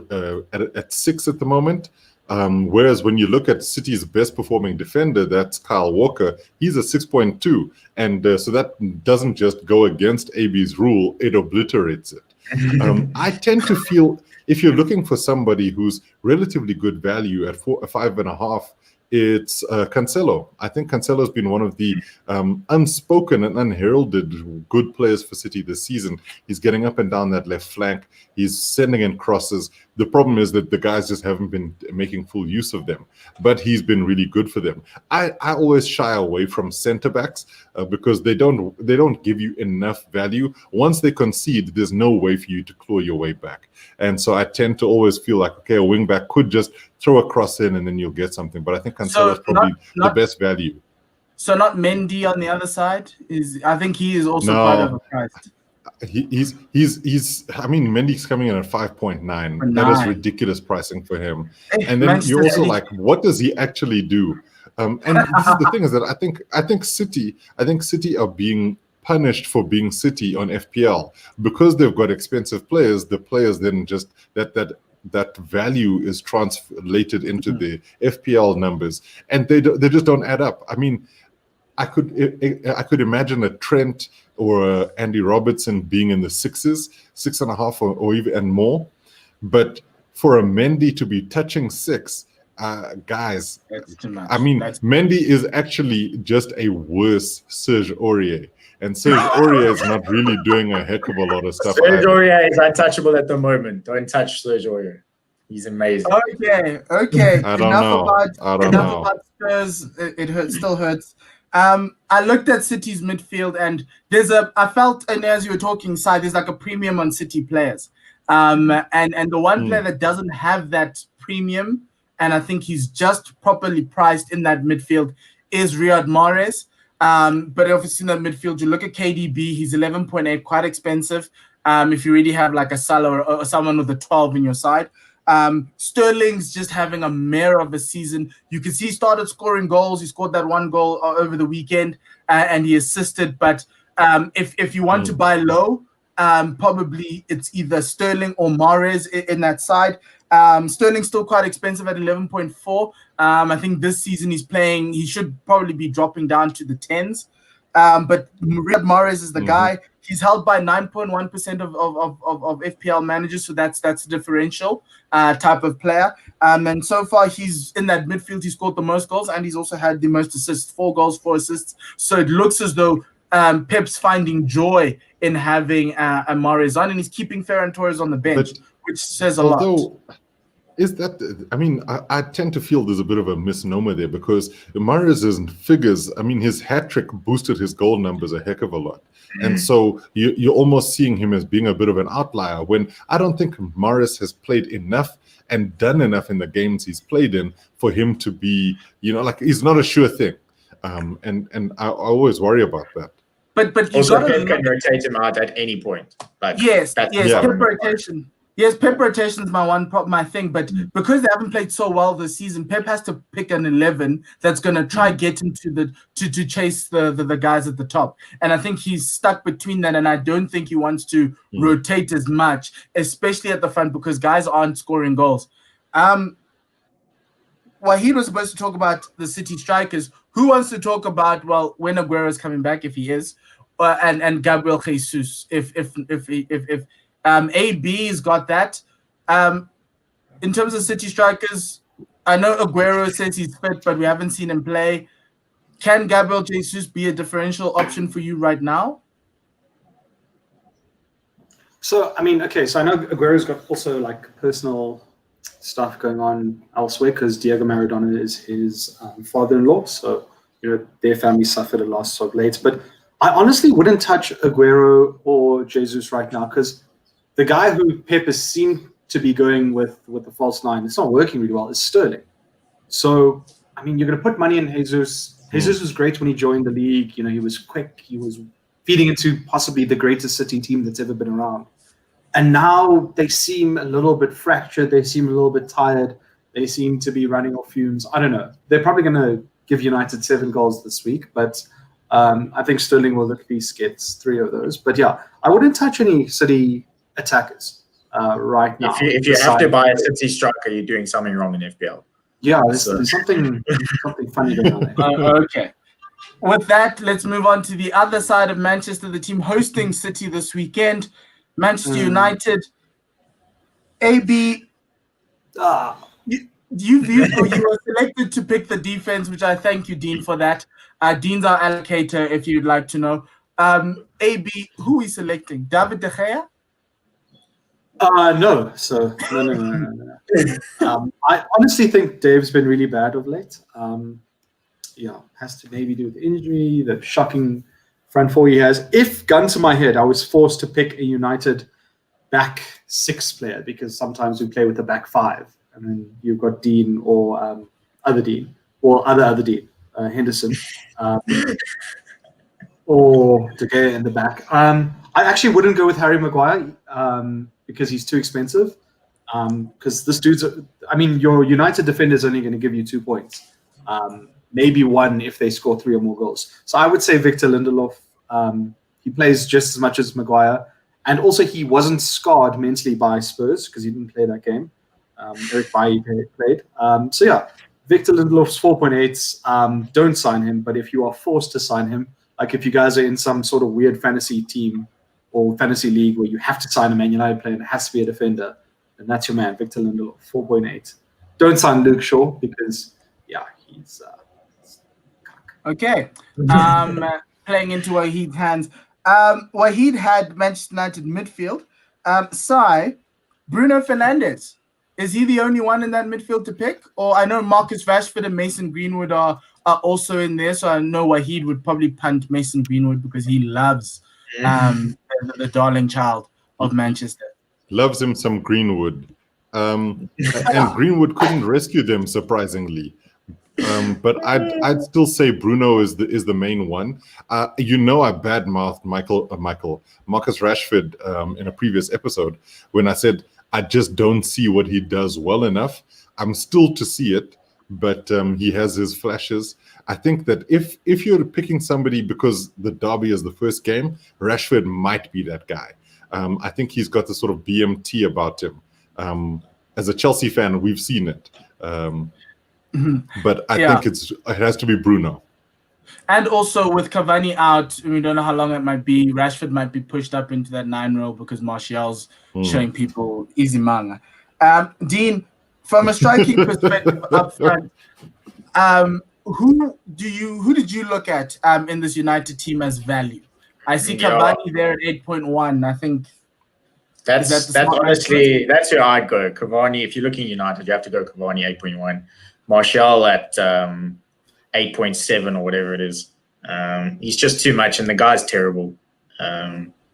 at 6 at the moment, whereas when you look at City's best performing defender, that's Kyle Walker. He's a 6.2, and so that doesn't just go against AB's rule; it obliterates it. I tend to feel if you're looking for somebody who's relatively good value at 5.5. It's Cancelo. I think Cancelo has been one of the unspoken and unheralded good players for City this season. He's getting up and down that left flank. He's sending in crosses. The problem is that the guys just haven't been making full use of them, but he's been really good for them. I always shy away from centre backs because they don't give you enough value. Once they concede, there's no way for you to claw your way back. And so I tend to always feel like, okay, a wing back could just throw a cross in and then you'll get something. But I think Cancelo is probably the best value. So not Mendy on the other side? I think he is also quite overpriced. He's I mean, Mendy's coming in at 5.9. That is ridiculous pricing for him. And then you're also like, what does he actually do? And this is the thing is that I think City are being punished for being City on FPL because they've got expensive players. The players then just that value is translated into the FPL numbers, and they just don't add up. I mean, I could imagine a Trent or a Andy Robertson being in the 6s, 6.5 or even and more, but for a Mendy to be touching 6, guys, I mean, Mendy is actually just a worse Serge Aurier. And Serge Aurier is not really doing a heck of a lot of stuff. Serge Aurier is untouchable at the moment. Don't touch Serge Aurier. He's amazing. Okay. I don't know. About Spurs. It still hurts. I looked at City's midfield, and I felt, and as you were talking, Si, there's like a premium on City players. And the one player that doesn't have that premium, and I think he's just properly priced in that midfield, is Riyad Mahrez. But obviously in that midfield, you look at KDB, he's 11.8, quite expensive. If you really have like a Salah or someone with a 12 in your side. Sterling's just having a mare of a season. You can see he started scoring goals. He scored that one goal over the weekend, and he assisted. But if you want to buy low, probably it's either Sterling or Mahrez in that side. Sterling's still quite expensive at 11.4. I think this season he should probably be dropping down to the 10s. But Riyad Mahrez is the guy. He's held by 9.1% of FPL managers, so that's a differential type of player. And so far, he's in that midfield. He scored the most goals, and he's also had the most assists, 4 goals, 4 assists. So it looks as though Pep's finding joy in having a Mahrez on, and he's keeping Ferran Torres on the bench, which says a lot. Is that, I mean, I tend to feel there's a bit of a misnomer there, because Mahrez's figures, I mean, his hat trick boosted his goal numbers a heck of a lot. And so you're almost seeing him as being a bit of an outlier, when I don't think Mahrez has played enough and done enough in the games he's played in for him to be, like, he's not a sure thing. And I always worry about that. But also Pep can rotate him out at any point. Yes, Pep rotation. Yes, Pep rotation is my thing, but because they haven't played so well this season, Pep has to pick an 11 that's going to try get him to chase the guys at the top. And I think he's stuck between that, and I don't think he wants to rotate as much, especially at the front, because guys aren't scoring goals. Wahid was supposed to talk about the City strikers. Who wants to talk about, well, when Aguero is coming back, if he is, and Gabriel Jesus, if AB's got that. In terms of City strikers, I know Aguero says he's fit, but we haven't seen him play. Can Gabriel Jesus be a differential option for you right now? So, I mean, okay, so I know Aguero's got also like personal stuff going on elsewhere, because Diego Maradona is his father-in-law. So, their family suffered a loss of late. But I honestly wouldn't touch Aguero or Jesus right now, because the guy who Pep has seemed to be going with the false 9, it's not working really well, is Sterling. So, I mean, you're going to put money in Jesus. Jesus was great when he joined the league. He was quick. He was feeding into possibly the greatest City team that's ever been around. And now they seem a little bit fractured. They seem a little bit tired. They seem to be running off fumes. I don't know. They're probably going to give United 7 goals this week, but I think Sterling will at least get 3 of those. But yeah, I wouldn't touch any City attackers right now. If you have to buy a City striker, you're doing something wrong in FPL. Yeah, there's something funny going on there. Okay. With that, let's move on to the other side of Manchester, the team hosting City this weekend. Manchester United. AB, you were selected to pick the defense, which I thank you, Dean, for that. Dean's our allocator, if you'd like to know. AB, who are we selecting? David De Gea? No. So no. I honestly think Dave's been really bad of late. Has to maybe do with injury, the shocking front four he has. If gun to my head, I was forced to pick a United back 6 player, because sometimes we play with a back 5, and then you've got Dean or other Dean or other Dean, Henderson, or De Gea in the back. I actually wouldn't go with Harry Maguire because he's too expensive. Because this dude's, your United defender is only going to give you 2 points. Maybe 1 if they score 3 or more goals. So I would say Victor Lindelof. He plays just as much as Maguire. And also he wasn't scarred mentally by Spurs, because he didn't play that game. Eric Bailly played. So yeah, Victor Lindelof's 4.8. Don't sign him, but if you are forced to sign him, like if you guys are in some sort of weird fantasy team or fantasy league where you have to sign a Man United player and it has to be a defender, then that's your man, Victor Lindelof, 4.8. Don't sign Luke Shaw, because he's okay. Playing into Wahid's hands. Wahid had Manchester United midfield. Bruno Fernandes. Is he the only one in that midfield to pick? Or I know Marcus Rashford and Mason Greenwood are also in there, so I know Wahid would probably punt Mason Greenwood because he loves the darling child of Manchester. Loves him some Greenwood. And Greenwood couldn't rescue them, surprisingly. But I'd still say Bruno is the main one. I badmouthed Marcus Rashford in a previous episode when I said I just don't see what he does well enough. I'm still to see it, but he has his flashes. I think that if you're picking somebody because the derby is the first game, Rashford might be that guy. I think he's got this sort of BMT about him. As a Chelsea fan, we've seen it. But I think it has to be Bruno. And also with Cavani out, we don't know how long it might be. Rashford might be pushed up into that 9 role because Martial's showing people easy manga. Dean, from a striking perspective up front, who did you look at in this United team as value? I see Cavani there at 8.1. I think that's honestly that's where I'd go. Cavani, if you're looking at United, you have to go Cavani 8.1. Martial at 8.7 or whatever it is. He's just too much, and the guy's terrible.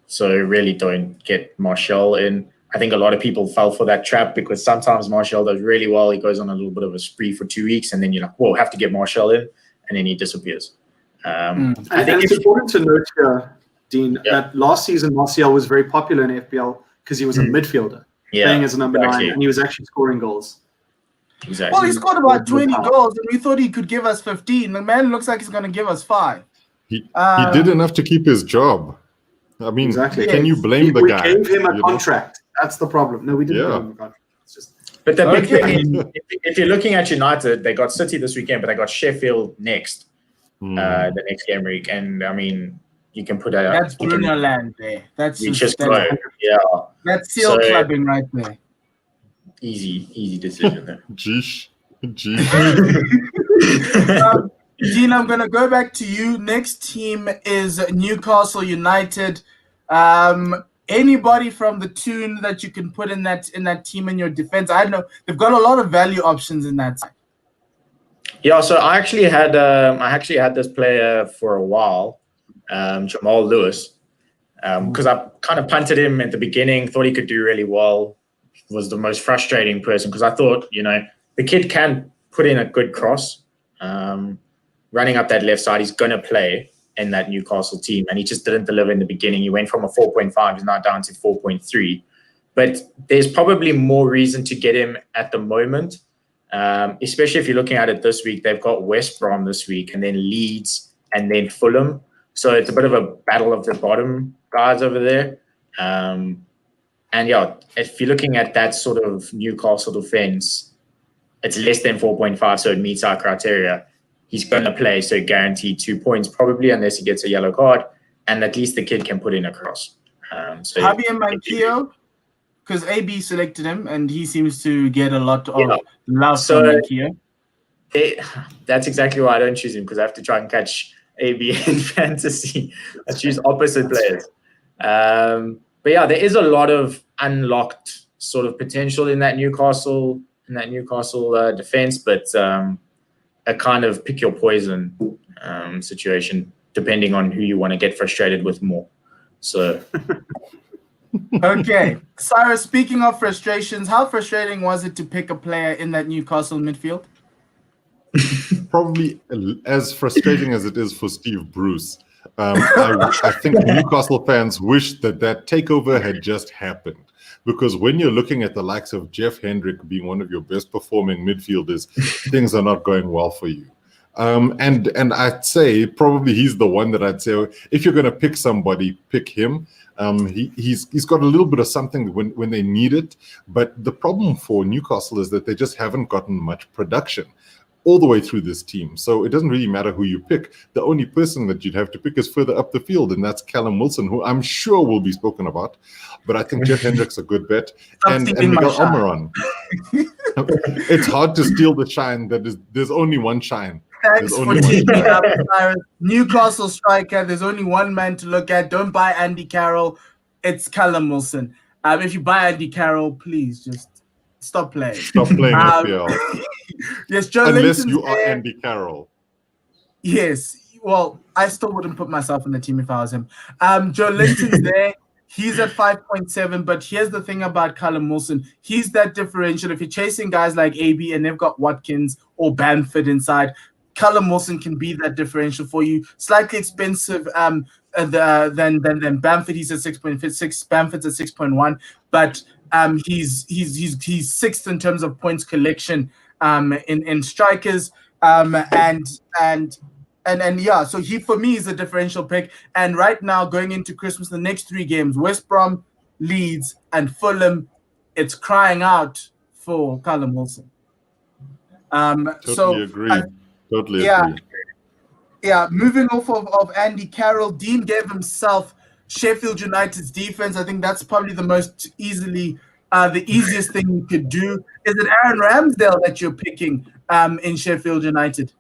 So really don't get Martial in. I think a lot of people fell for that trap because sometimes Martial does really well. He goes on a little bit of a spree for 2 weeks, and then you're like, whoa, have to get Martial in, and then he disappears. I think it's important to note here, Dean, that last season Martial was very popular in FPL because he was a midfielder playing as a number 9, and he was actually scoring goals. Exactly. Well, he scored about 20 goals, and we thought he could give us 15. The man looks like he's going to give us 5. He did enough to keep his job. I mean, can you blame the guy? We gave him a contract. That's the problem. No, we didn't give him a contract. It's just... But the big thing is, if you're looking at United, they got City this weekend, but they got Sheffield next, the next game week. And, I mean, you can put that out. That's Bruno land there. That's That's seal clubbing right there. Easy decision there. Jeez. Dean, I'm going to go back to you. Next team is Newcastle United. Anybody from the tune that you can put in that team in your defense? I don't know. They've got a lot of value options in that side. Yeah, so I actually had this player for a while, Jamal Lewis, because I kind of punted him at the beginning, thought he could do really well. Was the most frustrating person because I thought, the kid can put in a good cross. Running up that left side, he's going to play in that Newcastle team, and he just didn't deliver in the beginning. He went from a 4.5, he's now down to 4.3. But there's probably more reason to get him at the moment, especially if you're looking at it this week. They've got West Brom this week, and then Leeds, and then Fulham. So it's a bit of a battle of the bottom guys over there. And if you're looking at that sort of Newcastle defense, it's less than 4.5, so it meets our criteria. He's going to play, so guaranteed 2 points probably, unless he gets a yellow card, and at least the kid can put in a cross. Javier Manquillo, because AB selected him, and he seems to get a lot of love from Manquillo. That's exactly why I don't choose him, because I have to try and catch AB in fantasy. I choose opposite players. But there is a lot of unlocked sort of potential in that Newcastle defense, but a kind of pick your poison situation, depending on who you want to get frustrated with more. So, okay, Cyrus. Speaking of frustrations, how frustrating was it to pick a player in that Newcastle midfield? Probably as frustrating as it is for Steve Bruce. I think Newcastle fans wish that takeover had just happened, because when you're looking at the likes of Jeff Hendrick being one of your best performing midfielders, things are not going well for you. And I'd say probably he's the one that I'd say, if you're going to pick somebody, pick him. He's got a little bit of something when they need it. But the problem for Newcastle is that they just haven't gotten much production all the way through this team. So it doesn't really matter who you pick. The only person that you'd have to pick is further up the field, and that's Callum Wilson, who I'm sure will be spoken about. But I think Jeff Hendrick's a good bet. And Miguel Almiron. It's hard to steal the shine. There's only one shine. Thanks for taking it up, Cyrus. Newcastle striker, there's only one man to look at. Don't buy Andy Carroll. It's Callum Wilson. If you buy Andy Carroll, please just stop playing. Stop playing FPL. Yes, Joe Unless Linton's you are there. Andy Carroll. Yes. Well, I still wouldn't put myself in the team if I was him. Joe Linton's there. He's at 5.7. But here's the thing about Callum Wilson. He's that differential. If you're chasing guys like AB and they've got Watkins or Bamford inside, Callum Wilson can be that differential for you. Slightly expensive than Bamford. He's at 6.6. Bamford's at 6.1. But He's sixth in terms of points collection in strikers. Yeah, so he for me is a differential pick. And right now, going into Christmas, the next 3 games: West Brom, Leeds, and Fulham, it's crying out for Callum Wilson. Totally agree. Totally agree. Yeah, moving off of Andy Carroll, Dean gave himself Sheffield United's defense. I think that's probably the easiest thing you could do. Is it Aaron Ramsdale that you're picking in Sheffield United?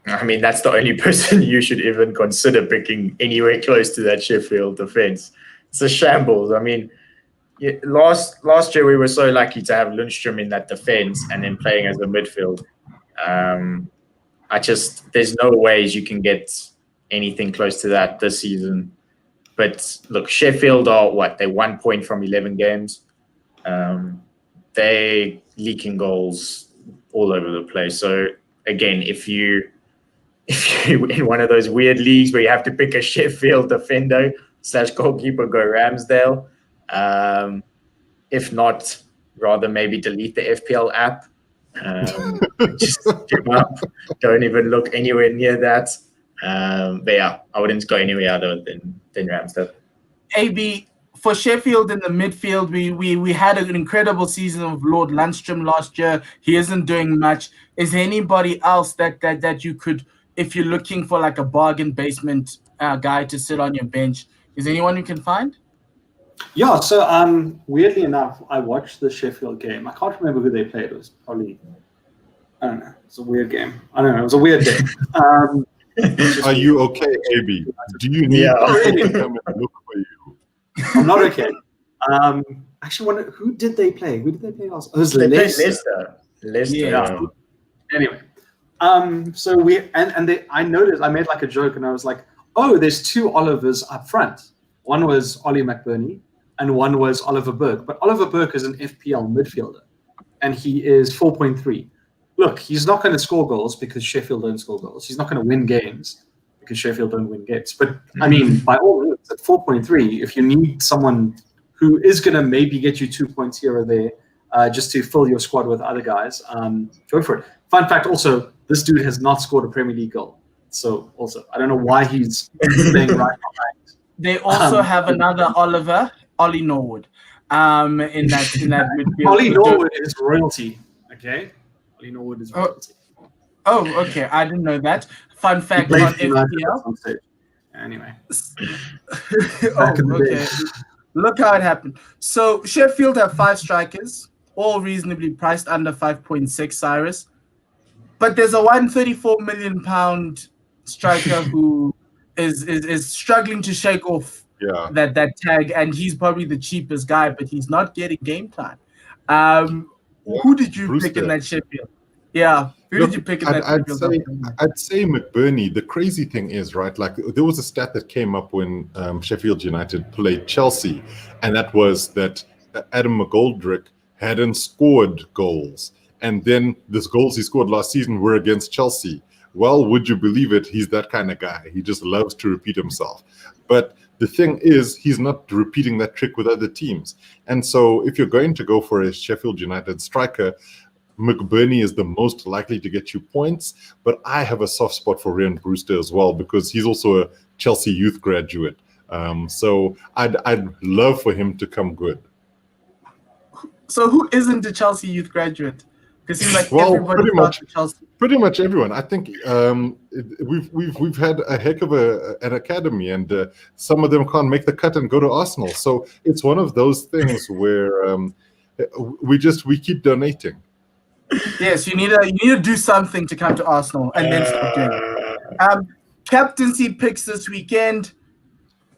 I mean, that's the only person you should even consider picking anywhere close to that Sheffield defense. It's a shambles. I mean, last year we were so lucky to have Lundstrom in that defense and then playing as a midfield. There's no ways you can get anything close to that this season. But look, Sheffield are they're 1 point from 11 games. They leaking goals all over the place. So again, if you in one of those weird leagues where you have to pick a Sheffield defender / goalkeeper, go Ramsdale. If not, rather maybe delete the FPL app. Just give up. Don't even look anywhere near that. But yeah, I wouldn't go anywhere other than Ramsdale. AB, for Sheffield in the midfield, we had an incredible season of Lord Lundstrom last year. He isn't doing much. Is there anybody else that you could, if you're looking for like a bargain basement guy to sit on your bench, is there anyone you can find? Yeah, so weirdly enough, I watched the Sheffield game. I can't remember who they played. It was probably, I don't know. It's a weird game. I don't know. It was a weird day. Are you okay, AB? Do you need to come and look for you? I'm not okay. Actually, wonder who did they play? Who did they play last? It was They played Leicester. Leicester. Yeah. Anyway, so I noticed, I made like a joke and I was like, oh, there's 2 Olivers up front. One was Ollie McBurney and one was Oliver Burke. But Oliver Burke is an FPL midfielder and he is 4.3. Look, he's not going to score goals because Sheffield don't score goals. He's not going to win games because Sheffield don't win games. But I mean, by all means, at 4.3, if you need someone who is going to maybe get you 2 points here or there just to fill your squad with other guys, go for it. Fun fact also, this dude has not scored a Premier League goal. So also, I don't know why he's playing right behind. They also have another Ollie Norwood, in that midfield. Ollie Norwood is royalty, okay? Ollie Norwood is royalty. Oh, okay. I didn't know that. Fun fact on FPL. Anyway. Okay. Look how it happened. So Sheffield have 5 strikers, all reasonably priced under 5.6, Cyrus. But there's a £134 million striker who is struggling to shake off that tag, and he's probably the cheapest guy, but he's not getting game time. Who did you pick in that Sheffield? Yeah, did you pick in that Sheffield? I'd say McBurney. The crazy thing is, right, like there was a stat that came up when Sheffield United played Chelsea, and that was that Adam McGoldrick hadn't scored goals. And then these goals he scored last season were against Chelsea. Well, would you believe it? He's that kind of guy. He just loves to repeat himself. But the thing is, he's not repeating that trick with other teams. And so if you're going to go for a Sheffield United striker, McBurney is the most likely to get you points. But I have a soft spot for Ryan Brewster as well because he's also a Chelsea youth graduate. So I'd love for him to come good. So who isn't a Chelsea youth graduate? Because he's like pretty much everyone. I think we've had a heck of an academy, and some of them can't make the cut and go to Arsenal. So it's one of those things where we keep donating. Yes, you need to do something to come to Arsenal, and then stop doing it. Captaincy picks this weekend.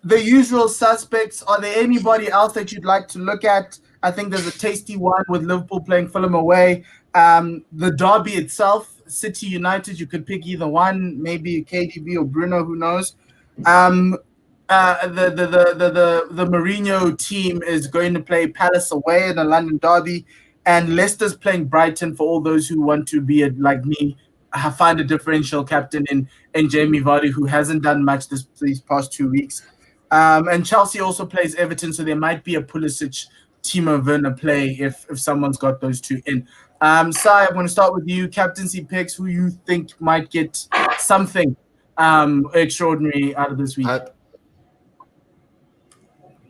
The usual suspects. Are there anybody else that you'd like to look at? I think there's a tasty one with Liverpool playing Fulham away. The derby itself, City United, you could pick either one, maybe KDB or Bruno, who knows. The Mourinho team is going to play Palace away in a London derby, and Leicester's playing Brighton for all those who want to be like me, find a differential captain in Jamie Vardy, who hasn't done much these past 2 weeks. And Chelsea also plays Everton, so there might be a Pulisic Timo Werner play if someone's got those two in. Sai, I'm going to start with you. Captaincy picks, who you think might get something extraordinary out of this week?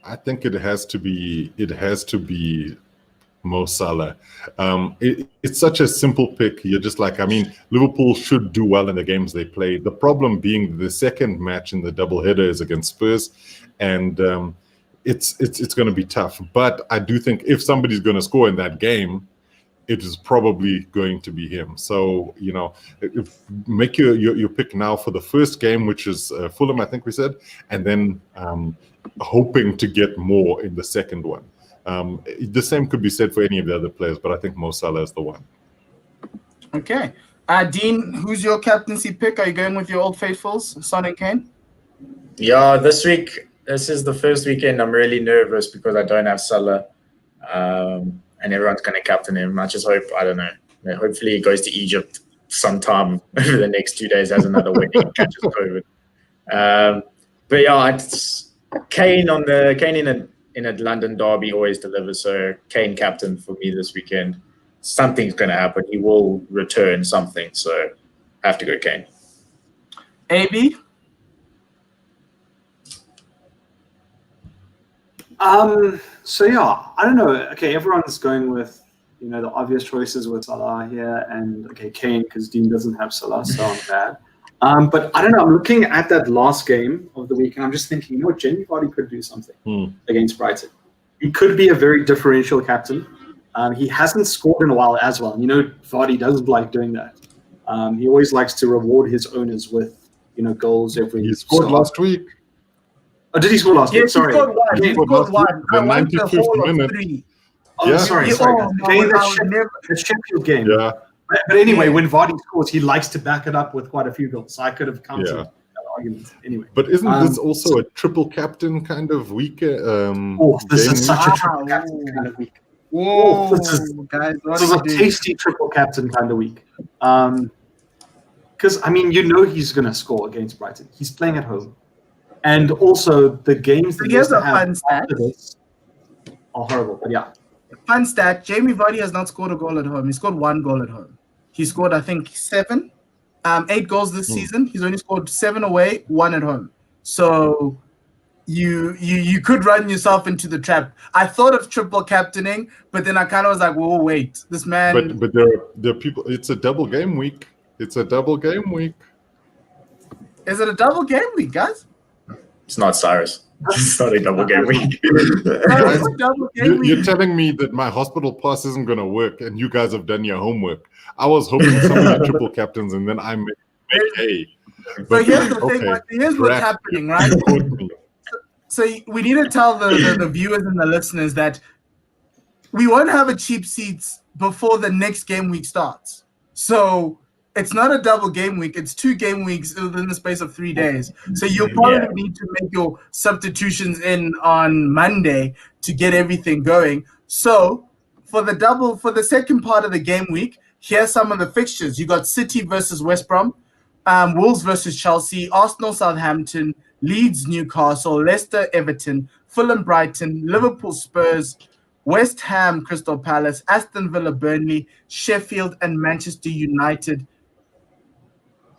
I think it has to be Mo Salah. It's such a simple pick. You're just like, I mean, Liverpool should do well in the games they play. The problem being the second match in the doubleheader is against Spurs, and it's going to be tough. But I do think if somebody's going to score in that game, it is probably going to be him. So, make your pick now for the first game, which is Fulham, I think we said, and then hoping to get more in the second one. The same could be said for any of the other players, but I think Mo Salah is the one. Okay. Dean, who's your captaincy pick? Are you going with your old faithfuls, Son and Kane? Yeah, this is the first weekend I'm really nervous because I don't have Salah. And everyone's going to captain him. I just hope, I don't know, hopefully he goes to Egypt sometime over the next 2 days, has another wedding, and catches COVID. But yeah, it's Kane in a London derby always delivers. So Kane captain for me this weekend. Something's going to happen. He will return something. So I have to go Kane. AB? So yeah, I don't know. Okay, everyone's going with the obvious choices with Salah here, and okay, Kane because Dean doesn't have Salah, so I'm bad. But I don't know. I'm looking at that last game of the week, and I'm just thinking, Jamie Vardy could do something against Brighton. He could be a very differential captain. He hasn't scored in a while as well. Vardy doesn't like doing that. He always likes to reward his owners with goals every. He scored last week. Oh, did he score last week? Sorry. He scored one. The 95th minute. Oh, yeah. Sorry. The Sheffield game. Yeah. But anyway, when Vardy scores, he likes to back it up with quite a few goals. So I could have counted that argument. Anyway. But isn't this also a triple captain kind of week? This is such a triple captain kind of week. Whoa, this is a tasty triple captain kind of week. Because, he's going to score against Brighton. He's playing at home. And also, the games that he has after this are horrible. But yeah. Fun stat, Jamie Vardy has not scored a goal at home. He scored 1 goal at home. He scored, I think, 8 goals this season. He's only scored 7 away, 1 at home. So you could run yourself into the trap. I thought of triple captaining, but then I kind of was like, whoa, wait. This man... But there are people... It's a double game week. Is it a double game week, guys? It's not Cyrus. It's not a double game week. You're telling me that my hospital pass isn't going to work and you guys have done your homework. I was hoping somebody triple captains and then I make A. But here's the thing. Here's what's happening, right? So we need to tell the viewers and the listeners that we won't have a cheap seats before the next game week starts. So it's not a double game week. It's 2 game weeks within the space of 3 days. So you'll probably need to make your substitutions in on Monday to get everything going. So for the second part of the game week, here's some of the fixtures. You got City versus West Brom, Wolves versus Chelsea, Arsenal, Southampton, Leeds, Newcastle, Leicester, Everton, Fulham, Brighton, Liverpool, Spurs, West Ham, Crystal Palace, Aston Villa, Burnley, Sheffield, and Manchester United.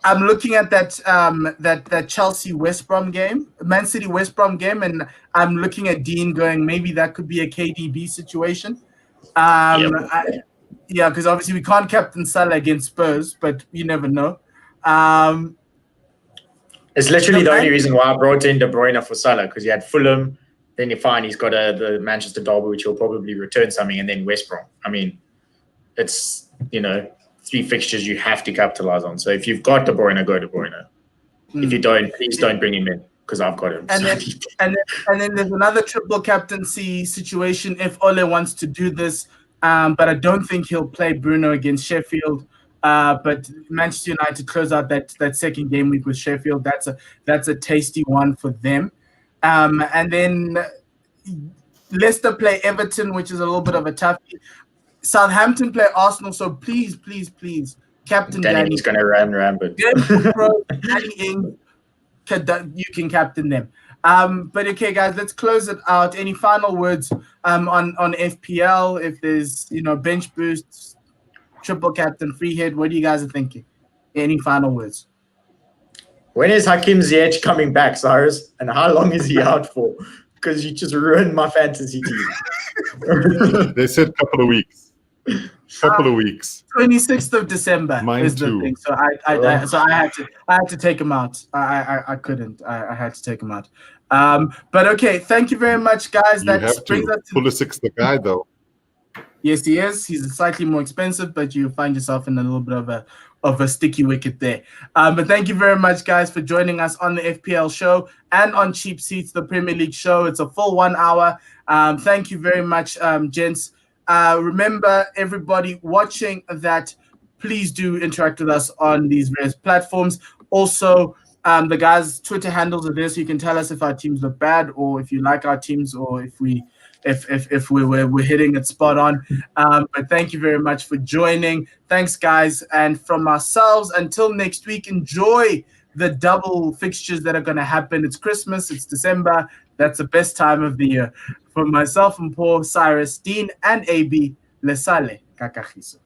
I'm looking at that Chelsea West Brom game, Man City West Brom game, and I'm looking at Dean going, maybe that could be a KDB situation. Because obviously we can't captain Salah against Spurs, but you never know. It's literally the only reason why I brought in De Bruyne for Salah, because he had Fulham, then he's got the Manchester derby, which he'll probably return something, and then West Brom. It's 3 fixtures you have to capitalize on. So if you've got De Bruyne, go De Bruyne. If you don't, please don't bring him in because I've got him. And then there's another triple captaincy situation if Ole wants to do this, but I don't think he'll play Bruno against Sheffield. But Manchester United close out that second game week with Sheffield. That's a tasty one for them. And then Leicester play Everton, which is a little bit of a toughie. Southampton play Arsenal, so please, Captain Danny. He's going to run rampant. Danny Ings, you can captain them. But okay, guys, let's close it out. Any final words on FPL? If there's bench boosts, triple captain, free hit, what do you guys are thinking? Any final words? When is Hakim Ziyech coming back, Cyrus? And how long is he out for? Because you just ruined my fantasy team. They said couple of weeks. 26th of December Mine is the too. thing. So I had to take him out. I couldn't. I had to take him out. But okay, thank you very much, guys. You have to. Pulisic's the guy, though. Yes, he is. He's slightly more expensive, but you find yourself in a little bit of a sticky wicket there. But thank you very much, guys, for joining us on the FPL show and on Cheap Seats, the Premier League show. It's a full 1 hour. Thank you very much, gents. Remember, everybody watching, that please do interact with us on these various platforms. Also, the guys' Twitter handles are there, so you can tell us if our teams look bad, or if you like our teams, or if we're hitting it spot on. But thank you very much for joining. Thanks, guys. And from ourselves, until next week, enjoy the double fixtures that are going to happen. It's Christmas, it's December. That's the best time of the year. From myself and Paul, Cyrus, Dean, and AB, Lesale Kakahiso.